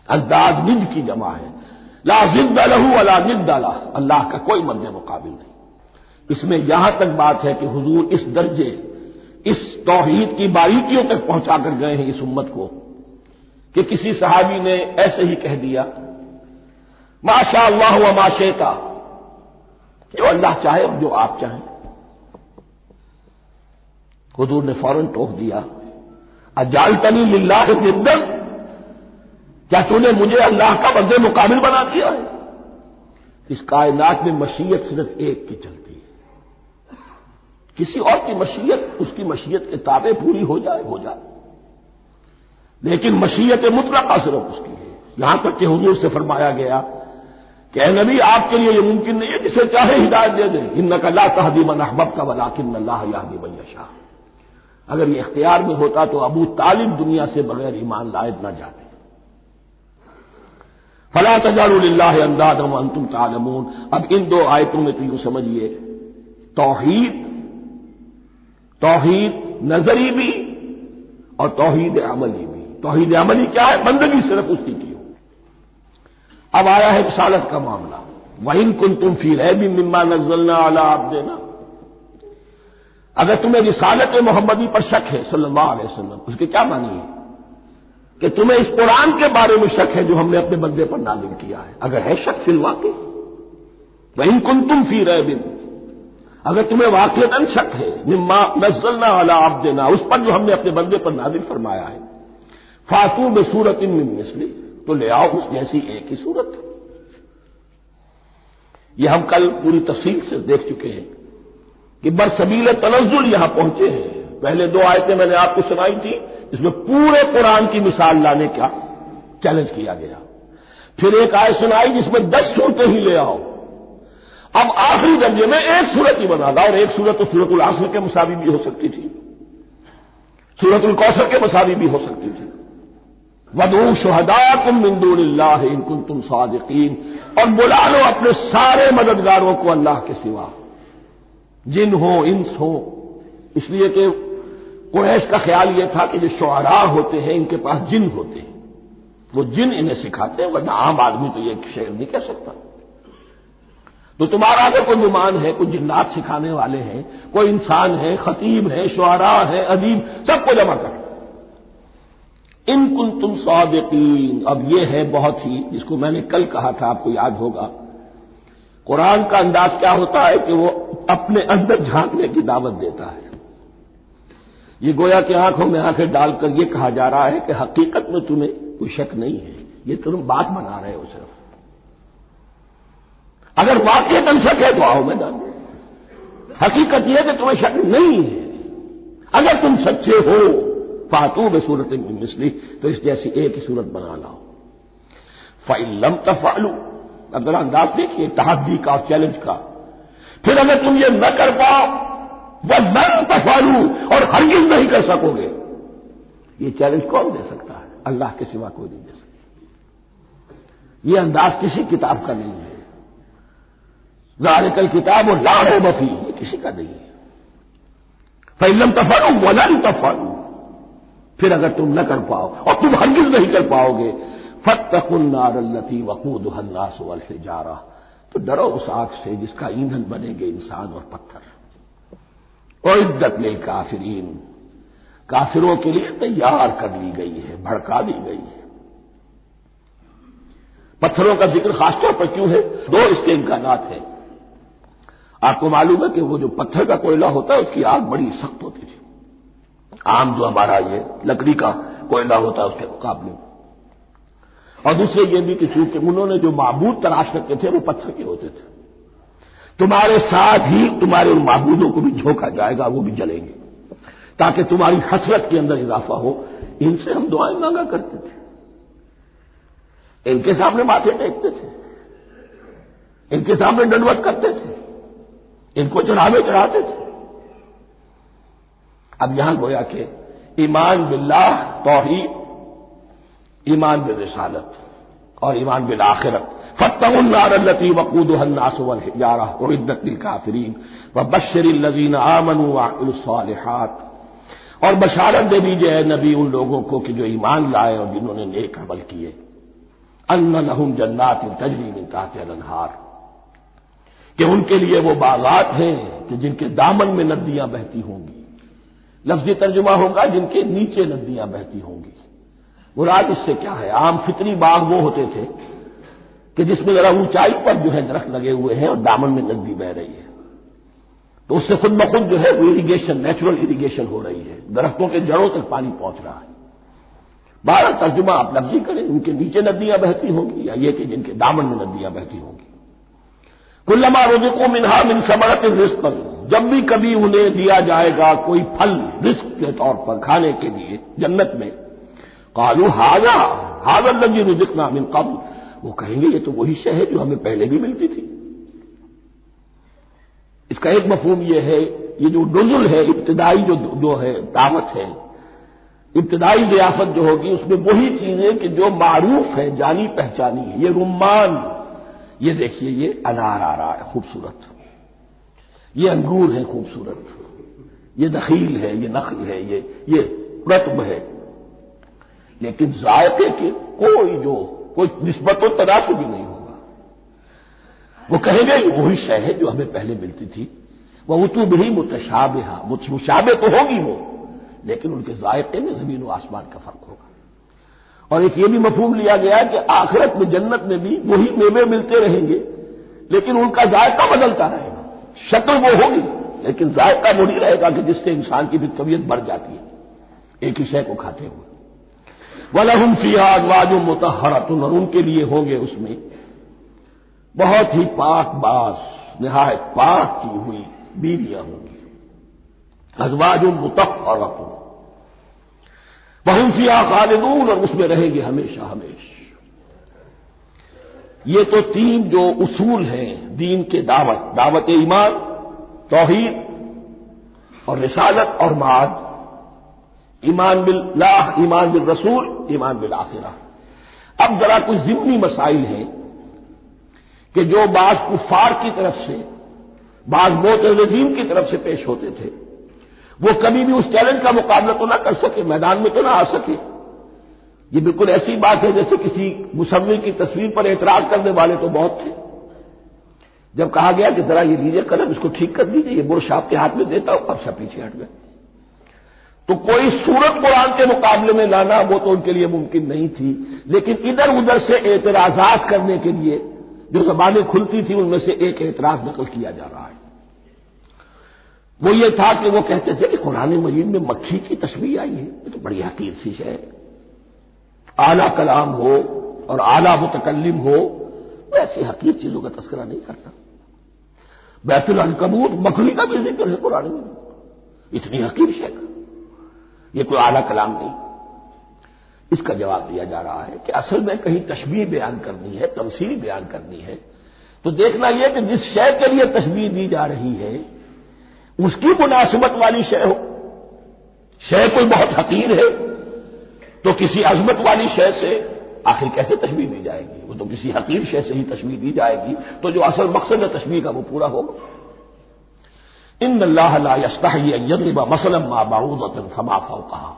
انداز ند کی جمع ہے، لا ضد لہ ولا ند لہ، اللہ کا کوئی مد مقابل نہیں۔ اس میں یہاں تک بات ہے کہ حضور اس درجے، اس توحید کی باریکیوں تک پہنچا کر گئے ہیں اس امت کو کہ کسی صحابی نے ایسے ہی کہہ دیا ما شاء اللہ وما شئت، جو اللہ چاہے اور جو آپ چاہیں۔ حضور نے فوراً ٹوک دیا اجعلتنی للہ ندا، کیا تو نے مجھے اللہ کا مد مقابل بنا دیا ہے؟ اس کائنات میں مشیت صرف ایک کی چلتی ہے، کسی اور کی مشیت اس کی مشیت کے تابع پوری ہو جائے ہو جائے، لیکن مشیت مطلقہ صرف اس کی ہے۔ یہاں تک کہ حضور سے فرمایا گیا کہ اے نبی آپ کے لیے یہ ممکن نہیں ہے جسے چاہے ہدایت دے دیں، انک لا تہدی من احببت ولکن اللہ یہدی من یشاء۔ اگر یہ اختیار میں ہوتا تو ابو طالب دنیا سے بغیر ایمان لائے نہ جاتے۔ فلا تجعلوا للہ اندادا وانتم تعلمون۔ اب ان دو آیتوں میں تو یوں سمجھیے توحید نظری بھی اور توحید عملی بھی۔ توحید عملی کیا ہے؟ بندگی صرف اسی کی ہو، اب آیا ہے رسالت کا معاملہ، وَإِن كُنتُمْ فِي رَيْبٍ مِّمَّا نَزَّلْنَا عَلَىٰ عَبْدِنَا، اگر تمہیں رسالت محمدی پر شک ہے صلی اللہ علیہ وسلم، اس کے کیا معنی ہے؟ کہ تمہیں اس قرآن کے بارے میں شک ہے جو ہم نے اپنے بندے پر نازل کیا ہے، اگر ہے شک فی الواقع، وَإِن كُنتُمْ فِي رَيْبٍ، اگر تمہیں واقعتاً شک ہے مما نزلنا علی عبدنا، اس پر جو ہم نے اپنے بندے پر نازل فرمایا ہے، فاتوا بسورۃ من مثلہ، تو لے آؤ اس جیسی ایک ہی صورت۔ یہ ہم کل پوری تفصیل سے دیکھ چکے ہیں کہ برسبیل تنزل یہاں پہنچے ہیں۔ پہلے دو آیتیں میں نے آپ کو سنائی تھی، اس میں پورے قرآن کی مثال لانے کا چیلنج کیا گیا۔ پھر ایک آیت سنائی جس میں 10 صورتیں ہی لے آؤ، اب آخری درجے میں ایک صورت ہی بنا تھا، اور ایک صورت تو سورۃ العصر کے مساوی بھی ہو سکتی تھی، سورۃ الکوثر کے مساوی بھی ہو سکتی تھی۔ وَادْعُوا شُهَدَاءَكُم مِّن دُونِ اللَّهِ إِن كُنتُمْ صَادِقِينَ، اور بلا لو اپنے سارے مددگاروں کو اللہ کے سوا، جن ہو انس ہو، اس لیے کہ قریش کا خیال یہ تھا کہ جو شعراء ہوتے ہیں ان کے پاس جن ہوتے ہیں، وہ جن انہیں سکھاتے ہیں، ورنہ عام آدمی تو یہ شعر نہیں کہہ سکتا۔ تو تمہارا اگر کوئی نعمان ہے، کوئی جنات سکھانے والے ہیں، کوئی انسان ہے، خطیب ہے، شعراء ہے، ادیب، سب کو جمع کر، ان کنتم صادقین۔ اب یہ ہے بہت ہی، جس کو میں نے کل کہا تھا، آپ کو یاد ہوگا، قرآن کا انداز کیا ہوتا ہے کہ وہ اپنے اندر جھانکنے کی دعوت دیتا ہے۔ یہ گویا کہ آنکھوں میں آنکھیں ڈال کر یہ کہا جا رہا ہے کہ حقیقت میں تمہیں کوئی شک نہیں ہے، یہ تم بات بنا رہے ہو صرف، اگر واقعتاً شک ہے تو آؤ میدان میں، حقیقت یہ ہے کہ تمہیں شک نہیں ہے، اگر تم سچے ہو فاتوا بسورۃ من مثلہ، تو اس جیسی ایک ہی صورت بنا لاؤ۔ فإن لم تفعلوا، اب ذرا انداز دیکھیے تحدی کا اور چیلنج کا، پھر اگر تم یہ نہ کر پاؤ وَلَن تفعلوا، اور ہرگز نہیں کر سکو گے، یہ چیلنج کون دے سکتا ہے؟ اللہ کے سوا کوئی نہیں دے سکتا۔ یہ انداز کسی کتاب کا نہیں ہے، ذالک الکتاب لا ریب فیہ، یہ کسی کا نہیں ہے۔ فإن لم تفعلوا وَلَن تفعلوا، پھر اگر تم نہ کر پاؤ اور تم ہرگز نہیں کر پاؤ گے، فاتقوا النار التي وقودها الناس والحجارہ، تو ڈرو اس آگ سے جس کا ایندھن بنے گے انسان اور پتھر۔ اعدت للکافرین، کافروں کے لیے تیار کر لی گئی ہے، بھڑکا دی گئی ہے۔ پتھروں کا ذکر خاص طور پر کیوں ہے؟ دو اس کے امکانات ہیں۔ آپ کو معلوم ہے کہ وہ جو پتھر کا کوئلہ ہوتا ہے اس کی آگ بڑی سخت ہوتی تھی، عام جو ہمارا یہ لکڑی کا کوئلہ ہوتا ہے اس کے مقابلے میں، اور دوسرے یہ بھی کہ چونکہ انہوں نے جو معبود تلاش کرتے تھے وہ پتھر کے ہوتے تھے، تمہارے ساتھ ہی تمہارے ان معبودوں کو بھی جھونکا جائے گا، وہ بھی جلیں گے، تاکہ تمہاری حسرت کے اندر اضافہ ہو۔ ان سے ہم دعائیں مانگا کرتے تھے، ان کے سامنے ماتھے ٹیکتے تھے، ان کے سامنے ڈنڈوت کرتے تھے، ان کو چڑھاوے چڑھاتے تھے۔ اب یہاں گویا کہ ایمان باللہ توحید، ایمان بالرسالت اور ایمان بالآخرت، فاتقوا النار التي وقودها الناس والحجارہ اعدت للکافرین وبشر الذین آمنوا وعملوا الصالحات، اور بشارت دے دیجیے اے نبی ان لوگوں کو کہ جو ایمان لائے اور جنہوں نے نیک عمل کیے، ان لہم جنات تجری من تحتها الانہار، کہ ان کے لیے وہ باغات ہیں کہ جن کے دامن میں ندیاں بہتی ہوں گی، لفظی ترجمہ ہوگا جن کے نیچے ندیاں بہتی ہوں گی۔ مراد اس سے کیا ہے؟ عام فطری باغ وہ ہوتے تھے کہ جس میں ذرا اونچائی پر جو ہے درخت لگے ہوئے ہیں اور دامن میں ندی بہ رہی ہے، تو اس سے خود بخود جو ہے وہ اریگیشن، نیچرل اریگیشن ہو رہی ہے، درختوں کے جڑوں تک پانی پہنچ رہا ہے۔ بارہ ترجمہ آپ لفظی کریں، ان کے نیچے ندیاں بہتی ہوں گی یا یہ کہ جن کے دامن میں ندیاں بہتی ہوں گی۔ کلما رزقوا منها من ثمرۃ رزقا، جب بھی کبھی انہیں دیا جائے گا کوئی پھل رزق کے طور پر کھانے کے لیے جنت میں، قالوا هذا الذي رزقنا من قبل، وہ کہیں گے یہ تو وہی شے ہے جو ہمیں پہلے بھی ملتی تھی۔ اس کا ایک مفہوم یہ ہے، یہ جو نزل ہے، ابتدائی جو ہے دعوت ہے، ابتدائی ضیافت جو ہوگی اس میں وہی چیزیں کہ جو معروف ہے، جانی پہچانی ہے۔ یہ رمان، یہ دیکھیے یہ انار آ رہا ہے خوبصورت، یہ انگور ہے خوبصورت، یہ نخیل ہے، یہ نخل ہے، یہ رطب ہے، لیکن ذائقے کی کوئی جو کوئی نسبت و تناسب بھی نہیں ہوگا. وہ کہیں گے یہ وہی شے ہے جو ہمیں پہلے ملتی تھی. وہ اتو بھی متشابہہ، مشابہ تو ہوگی وہ، لیکن ان کے ذائقے میں زمین و آسمان کا فرق ہوگا. اور ایک یہ بھی مفہوم لیا گیا کہ آخرت میں جنت میں بھی وہی میوے ملتے رہیں گے، لیکن ان کا ذائقہ بدلتا رہے گا. شکل وہ ہوگی لیکن ذائقہ وہی رہے گا کہ جس سے انسان کی بھی طبیعت بڑھ جاتی ہے ایک ہی شے کو کھاتے ہوئے. وَلَهُمْ فِيهَا أَزْوَاجٌ مُطَهَّرَةٌ، اور ان کے لیے ہوں گے اس میں بہت ہی پاک باز، نہایت پاک کی ہوئی بیویاں ہوں گی. ازواج مطہرۃ وہم فیہا خالدون، اور اس میں رہیں گے ہمیشہ ہمیشہ. یہ تو تین جو اصول ہیں دین کے دعوت ایمان، توحید اور رسالت اور معاد، ایمان باللہ، ایمان بالرسول، ایمان بالآخرہ. اب ذرا کچھ ضمنی مسائل ہیں کہ جو بعض کفار کی طرف سے، بعض معتزلین کی طرف سے پیش ہوتے تھے، وہ کبھی بھی اس چیلنج کا مقابلہ تو نہ کر سکے، میدان میں تو نہ آ سکے. یہ بالکل ایسی بات ہے جیسے کسی مصور کی تصویر پر اعتراض کرنے والے تو بہت تھے. جب کہا گیا کہ ذرا یہ لیجیے قلم، اس کو ٹھیک کر دیجیے، یہ برش آپ کے ہاتھ میں دیتا ہوں، اب سب پیچھے ہٹ گئے. تو کوئی صورت قرآن کے مقابلے میں لانا وہ تو ان کے لیے ممکن نہیں تھی، لیکن ادھر ادھر سے اعتراضات کرنے کے لیے جو زبانیں کھلتی تھی ان میں سے ایک اعتراض نقل کیا جا رہا ہے. وہ یہ تھا کہ وہ کہتے تھے کہ قرآن مجید میں مکھی کی تشبیہ آئی ہے، یہ تو بڑی حقیر سی ہے. اعلیٰ کلام ہو اور اعلیٰ متکلم ہو، وہ ایسی حقیر چیزوں کا تذکرہ نہیں کرتا. بیت العنکبوت مکھی کا بھی ذکر ہے قرآن میں، اتنی حقیر شے کا، یہ کوئی اعلیٰ کلام نہیں. اس کا جواب دیا جا رہا ہے کہ اصل میں کہیں تشبیہ بیان کرنی ہے، تمثیل بیان کرنی ہے، تو دیکھنا یہ کہ جس شے کے لیے تشبیہ دی جا رہی ہے اس کی مناسبت والی شے ہو. شے کوئی بہت حقیر ہے تو کسی عظمت والی شے سے آخر کیسے تشبیہ دی جائے گی؟ وہ تو کسی حقیر شے سے ہی تشبیہ دی جائے گی تو جو اصل مقصد ہے تشبیہ کا وہ پورا ہوگا. ان اللہ لا یستحیی ان یضرب مثلا ما بعوضۃ فما فوقها،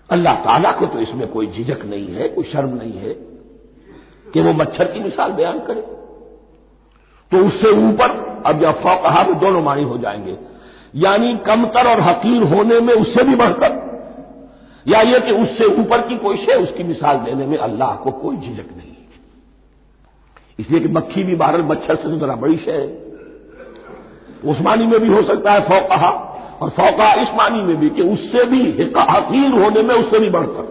اللہ تعالیٰ کو تو اس میں کوئی جھجک نہیں ہے، کوئی شرم نہیں ہے کہ وہ مچھر کی مثال بیان کرے. تو اس سے اوپر، اب یا فوقها میں دونوں معنی ہو جائیں گے، یعنی کمتر اور حقیر ہونے میں اس سے بھی بڑھ کر، یا یہ کہ اس سے اوپر کی کوئی شے اس کی مثال دینے میں اللہ کو کوئی جھجک نہیں. اس لیے کہ مکھی بھی بہرحال مچھر سے تو ذرا بڑی شے ہے. اس معنی میں بھی ہو سکتا ہے فوقها، اور فوقها اس معنی میں بھی کہ اس سے بھی حقیر ہونے میں اس سے بھی بڑھ کر.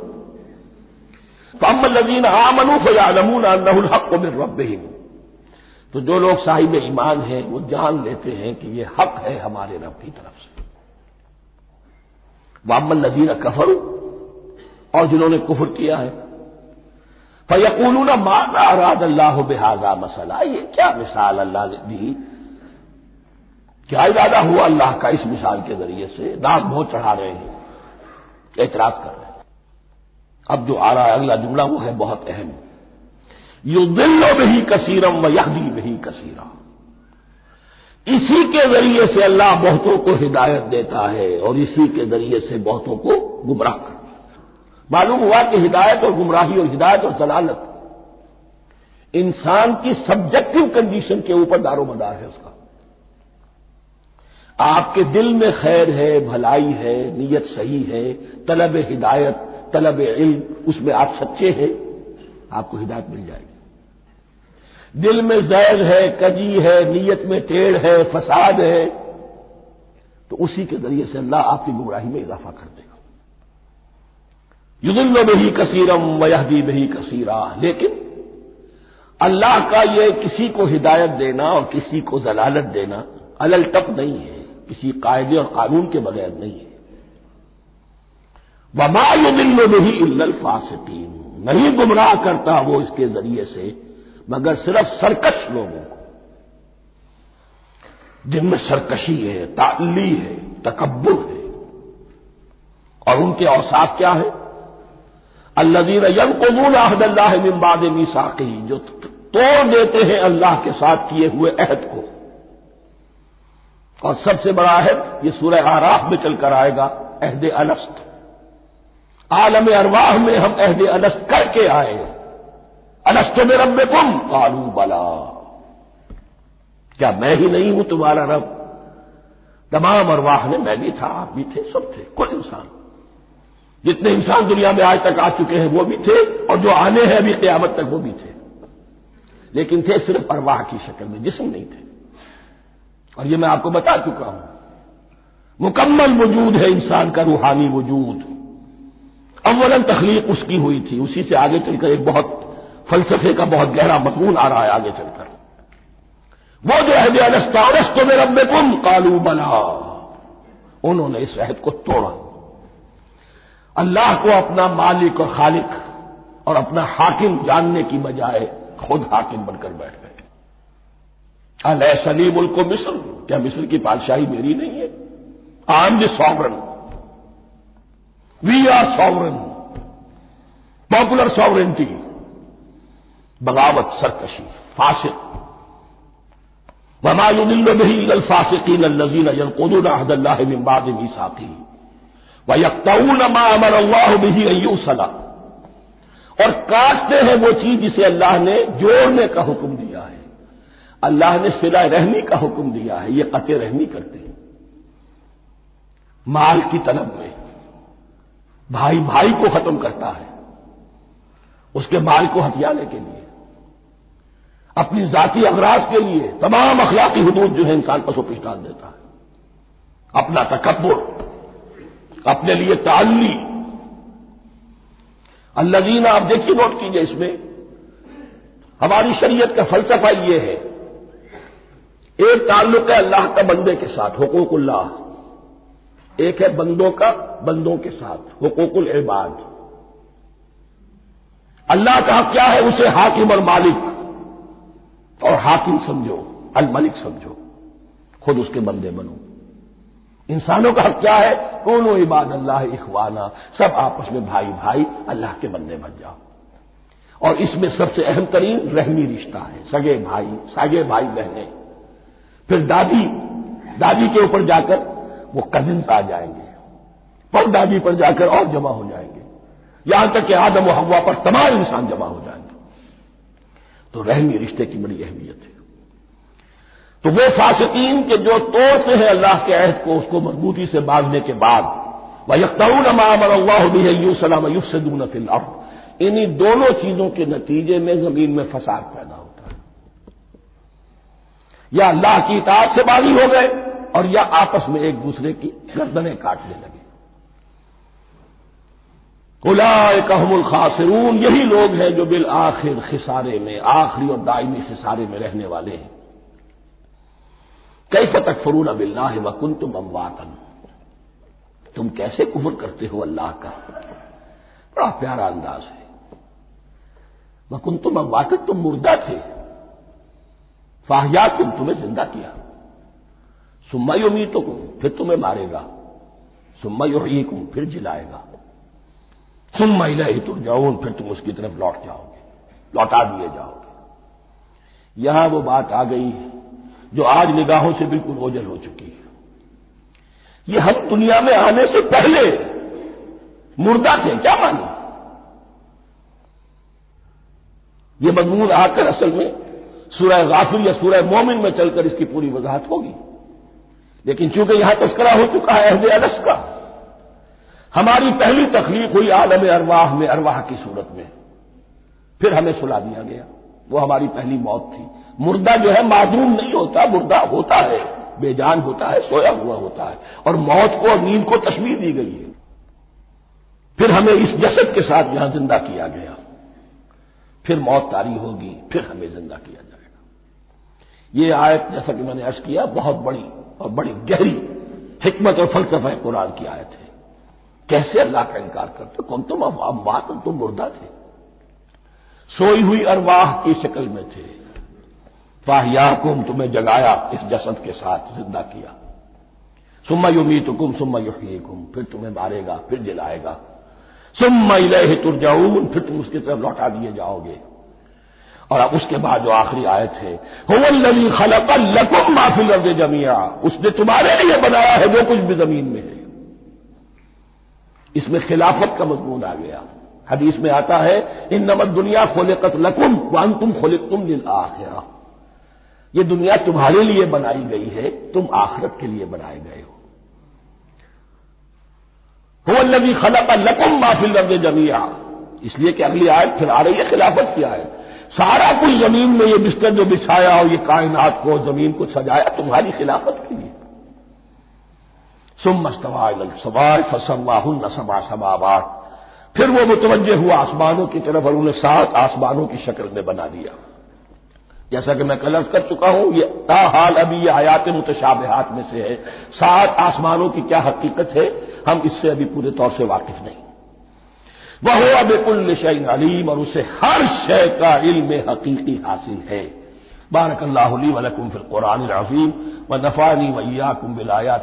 فَأَمَّا الَّذِينَ آمَنُوا فَيَعْلَمُونَ أَنَّهُ الْحَقُّ مِنْ رَبِّهِمْ، تو جو لوگ صاحب ایمان ہیں وہ جان لیتے ہیں کہ یہ حق ہے ہمارے رب کی طرف سے. وَأَمَّا الَّذِينَ كَفَرُوا، اور جنہوں نے کفر کیا ہے، فَيَقُولُونَ مَاذَا أَرَادَ اللَّهُ بِهَذَا مَثَلًا، یہ کیا مثال اللہ نے دی، کیا ارادہ ہوا اللہ کا اس مثال کے ذریعے سے. ناک منہ چڑھا رہے ہیں، اعتراض کر رہے ہیں. اب جو آ رہا ہے اگلا جملہ وہ ہے بہت اہم، یضل بہ کثیرا ویہدی بہ کثیرا، اسی کے ذریعے سے اللہ بہتوں کو ہدایت دیتا ہے اور اسی کے ذریعے سے بہتوں کو گمراہ کرتا ہے. معلوم ہوا کہ ہدایت اور گمراہی اور ہدایت اور ضلالت انسان کی سبجیکٹو کنڈیشن کے اوپر دار و مدار ہے. اس کا آپ کے دل میں خیر ہے، بھلائی ہے، نیت صحیح ہے، طلب ہدایت، طلب علم، اس میں آپ سچے ہیں، آپ کو ہدایت مل جائے گی. دل میں زیغ ہے، کجی ہے، نیت میں ٹیڑھ ہے، فساد ہے، تو اسی کے ذریعے سے اللہ آپ کی گمراہی میں اضافہ کر دے گا. یضل بہ کثیرا ویہدی بہ کثیرا، لیکن اللہ کا یہ کسی کو ہدایت دینا اور کسی کو ضلالت دینا علل ٹپ نہیں ہے، کسی قاعدے اور قانون کے بغیر نہیں ہے. وما یضل بہ الا الفاسقین، نہیں گمراہ کرتا وہ اس کے ذریعے سے مگر صرف سرکش لوگوں کو، جن میں سرکشی ہے، تعلی ہے، تکبر ہے. اور ان کے اوصاف کیا ہے؟ الذین ینقضون عہد اللہ من بعد میثاقہ، جو توڑ دیتے ہیں اللہ کے ساتھ کیے ہوئے عہد کو. اور سب سے بڑا عہد یہ سورہ اعراف میں چل کر آئے گا، عہد الست. عالم ارواح میں ہم عہد الست کر کے آئے، الست بربکم قالوا بلا، کیا میں ہی نہیں ہوں تمہارا رب؟ تمام ارواح نے، میں بھی تھا، آپ بھی تھے، سب تھے، کوئی انسان، جتنے انسان دنیا میں آج تک آ چکے ہیں وہ بھی تھے، اور جو آنے ہیں ابھی قیامت تک وہ بھی تھے، لیکن تھے صرف ارواح کی شکل میں، جسم نہیں تھے۔ اور یہ میں آپ کو بتا چکا ہوں، مکمل وجود ہے انسان کا روحانی وجود۔ اولاً تخلیق اس کی ہوئی تھی، اسی سے آگے چل کر ایک بہت فلسفے کا بہت گہرا مضمون آ رہا ہے آگے چل کر۔ وہ جو عہد الست بربکم قالوا بلا، انہوں نے اس عہد کو توڑا، اللہ کو اپنا مالک اور خالق اور اپنا حاکم جاننے کی بجائے خود حاکم بن کر بیٹھ گئے۔ الیس لی ملک مصر، کیا مصر کی بادشاہی میری نہیں ہے؟ I am the sovereign, we are sovereign, popular sovereignty, بغاوت، سرکشی، فاسق۔ وما يضل به الا الفاسقين الذين ينقضون عهد الله من بعد ميثاقه ويقطعون ما امر الله به ان يوصل، اور کاٹتے ہیں وہ چیز جسے اللہ نے جوڑنے کا حکم دیا ہے، اللہ نے صلہ رحمی کا حکم دیا ہے، یہ قطع رحمی کرتے ہیں مال کی طلب میں، بھائی بھائی کو ختم کرتا ہے اس کے مال کو ہتھیانے کے لیے، اپنی ذاتی اغراض کے لیے تمام اخلاقی حدود جو ہے انسان پسو پیش ڈال دیتا ہے، اپنا تکبر، اپنے لیے تعلی۔ الذین، آپ دیکھیے نوٹ کیجئے، اس میں ہماری شریعت کا فلسفہ یہ ہے، ایک تعلق ہے اللہ کا بندے کے ساتھ، حقوق اللہ، ایک ہے بندوں کا بندوں کے ساتھ، حقوق العباد۔ اللہ کا حق کیا ہے؟ اسے حاکم اور مالک، اور حاکم سمجھو، الملک سمجھو، خود اس کے بندے بنو۔ انسانوں کا حق کیا ہے؟ کونوا عباد اللہ اخوانا، سب آپس میں بھائی بھائی اللہ کے بندے بن جاؤ۔ اور اس میں سب سے اہم ترین رحمی رشتہ ہے، سگے بھائی، سگے بھائی بہنیں، پھر دادی، دادی کے اوپر جا کر وہ کزنز آ جائیں گے، پر دادی پر جا کر اور جمع ہو جائیں گے، یہاں تک کہ آدم و حوا پر تمام انسان جمع ہو جائیں گے۔ تو رحمی رشتے کی بڑی اہمیت ہے۔ تو وہ فاسقین کے جو توڑتے ہیں اللہ کے عہد کو، اس کو مضبوطی سے باندھنے کے بعد، وَيَقْطَعُونَ مَا أَمَرَ اللَّهُ بِهِ أَن يُوصَلَ وَيُفْسِدُونَ فِي الْأَرْضِ، انہی دونوں چیزوں کے نتیجے میں زمین میں فساد پیدا ہوتا ہے، یا اللہ کی اطاعت سے باغی ہو گئے اور یا آپس میں ایک دوسرے کی گردنیں کاٹنے لگے۔ اولئک هم الخاسرون، یہی لوگ ہیں جو بالآخر خسارے میں، آخری اور دائمی خسارے میں رہنے والے ہیں۔ کیف تکفرون باللہ وکنتم امواتا، تم کیسے کفر کرتے ہو اللہ کا؟ بڑا پیارا انداز ہے۔ وکنتم امواتا، تم مردہ تھے، فاحیاکم، تمہیں زندہ کیا، ثم یمیتکم، پھر تمہیں مارے گا، ثم یحییکم، پھر جلائے گا، ثم الیہ ترجعون، پھر تم اس کی طرف لوٹ جاؤ گے، لوٹا دیے جاؤ گے۔ یہاں وہ بات آ گئی جو آج نگاہوں سے بالکل اوجھل ہو چکی ہے۔ یہ ہم دنیا میں آنے سے پہلے مردہ تھے، کیا مانے؟ یہ مضمون آ کر اصل میں سورہ غافر یا سورہ مومن میں چل کر اس کی پوری وضاحت ہوگی، لیکن چونکہ یہاں تذکرہ ہو چکا ہے عہد الست کا، ہماری پہلی تخلیق ہوئی عالم ارواح میں، ارواح کی صورت میں، پھر ہمیں سلا دیا گیا، وہ ہماری پہلی موت تھی۔ مردہ جو ہے معدوم نہیں ہوتا، مردہ ہوتا ہے، بے جان ہوتا ہے، سویا ہوا ہوتا ہے، اور موت کو اور نیند کو تشبیہ دی گئی ہے۔ پھر ہمیں اس جسد کے ساتھ یہاں زندہ کیا گیا، پھر موت طاری ہوگی، پھر ہمیں زندہ کیا جائے گا۔ یہ آیت جیسا کہ میں نے عرض کیا بہت بڑی اور بڑی گہری حکمت اور فلسفہ قرآن کی آیت ہے۔ کیسے اللہ کا انکار کرتے؟ کون تم اموات، تم مردہ تھے، سوئی ہوئی ارواح کی شکل میں تھے، فاحیاکم، تمہیں جگایا اس جسد کے ساتھ، زندہ کیا، ثم یمیتکم ثم یحییکم، پھر تمہیں مارے گا، پھر جلائے گا، ثم الیہ ترجعون، پھر تم اس کی طرف لوٹا دیے جاؤ گے۔ اور اب اس کے بعد جو آخری آیت ہے، هو الذی خلق لکم ما فی الارض جمیعا، اس نے تمہارے لیے بنایا ہے جو کچھ بھی زمین میں ہے۔ اس میں خلافت کا مضمون آ گیا، حدیث میں آتا ہے انما الدنیا خلقت لکم وانتم خلقتم للآخرہ، یہ دنیا تمہارے لیے بنائی گئی ہے، تم آخرت کے لیے بنائے گئے ہو۔ هو الذی خلق لکم ما فی الارض جمیعا، اس لیے کہ اگلی آیت پھر آ رہی ہے خلافت کی آیت، سارا کچھ زمین میں یہ بستر جو بچھایا اور یہ کائنات کو زمین کو سجایا تمہاری خلافت کے لیے۔ ثم استوى الى السماء فسواهن سبع سماوات، پھر وہ متوجہ ہوا آسمانوں کی طرف اور انہیں 7 آسمانوں کی شکل میں بنا دیا۔ جیسا کہ میں کل عرض کر چکا ہوں، یہ تاحال ابھی یہ آیات متشابہات میں سے ہے، 7 آسمانوں کی کیا حقیقت ہے ہم اس سے ابھی پورے طور سے واقف نہیں۔ وَهُوَ بِكُلِّ شَيْءٍ عَلِيمٌ، اور اسے ہر شے کا علم حقیقی حاصل ہے۔ بارک اللہ لی و لکم فی القرآن العظیم ونفعنی وإیاکم بالآیات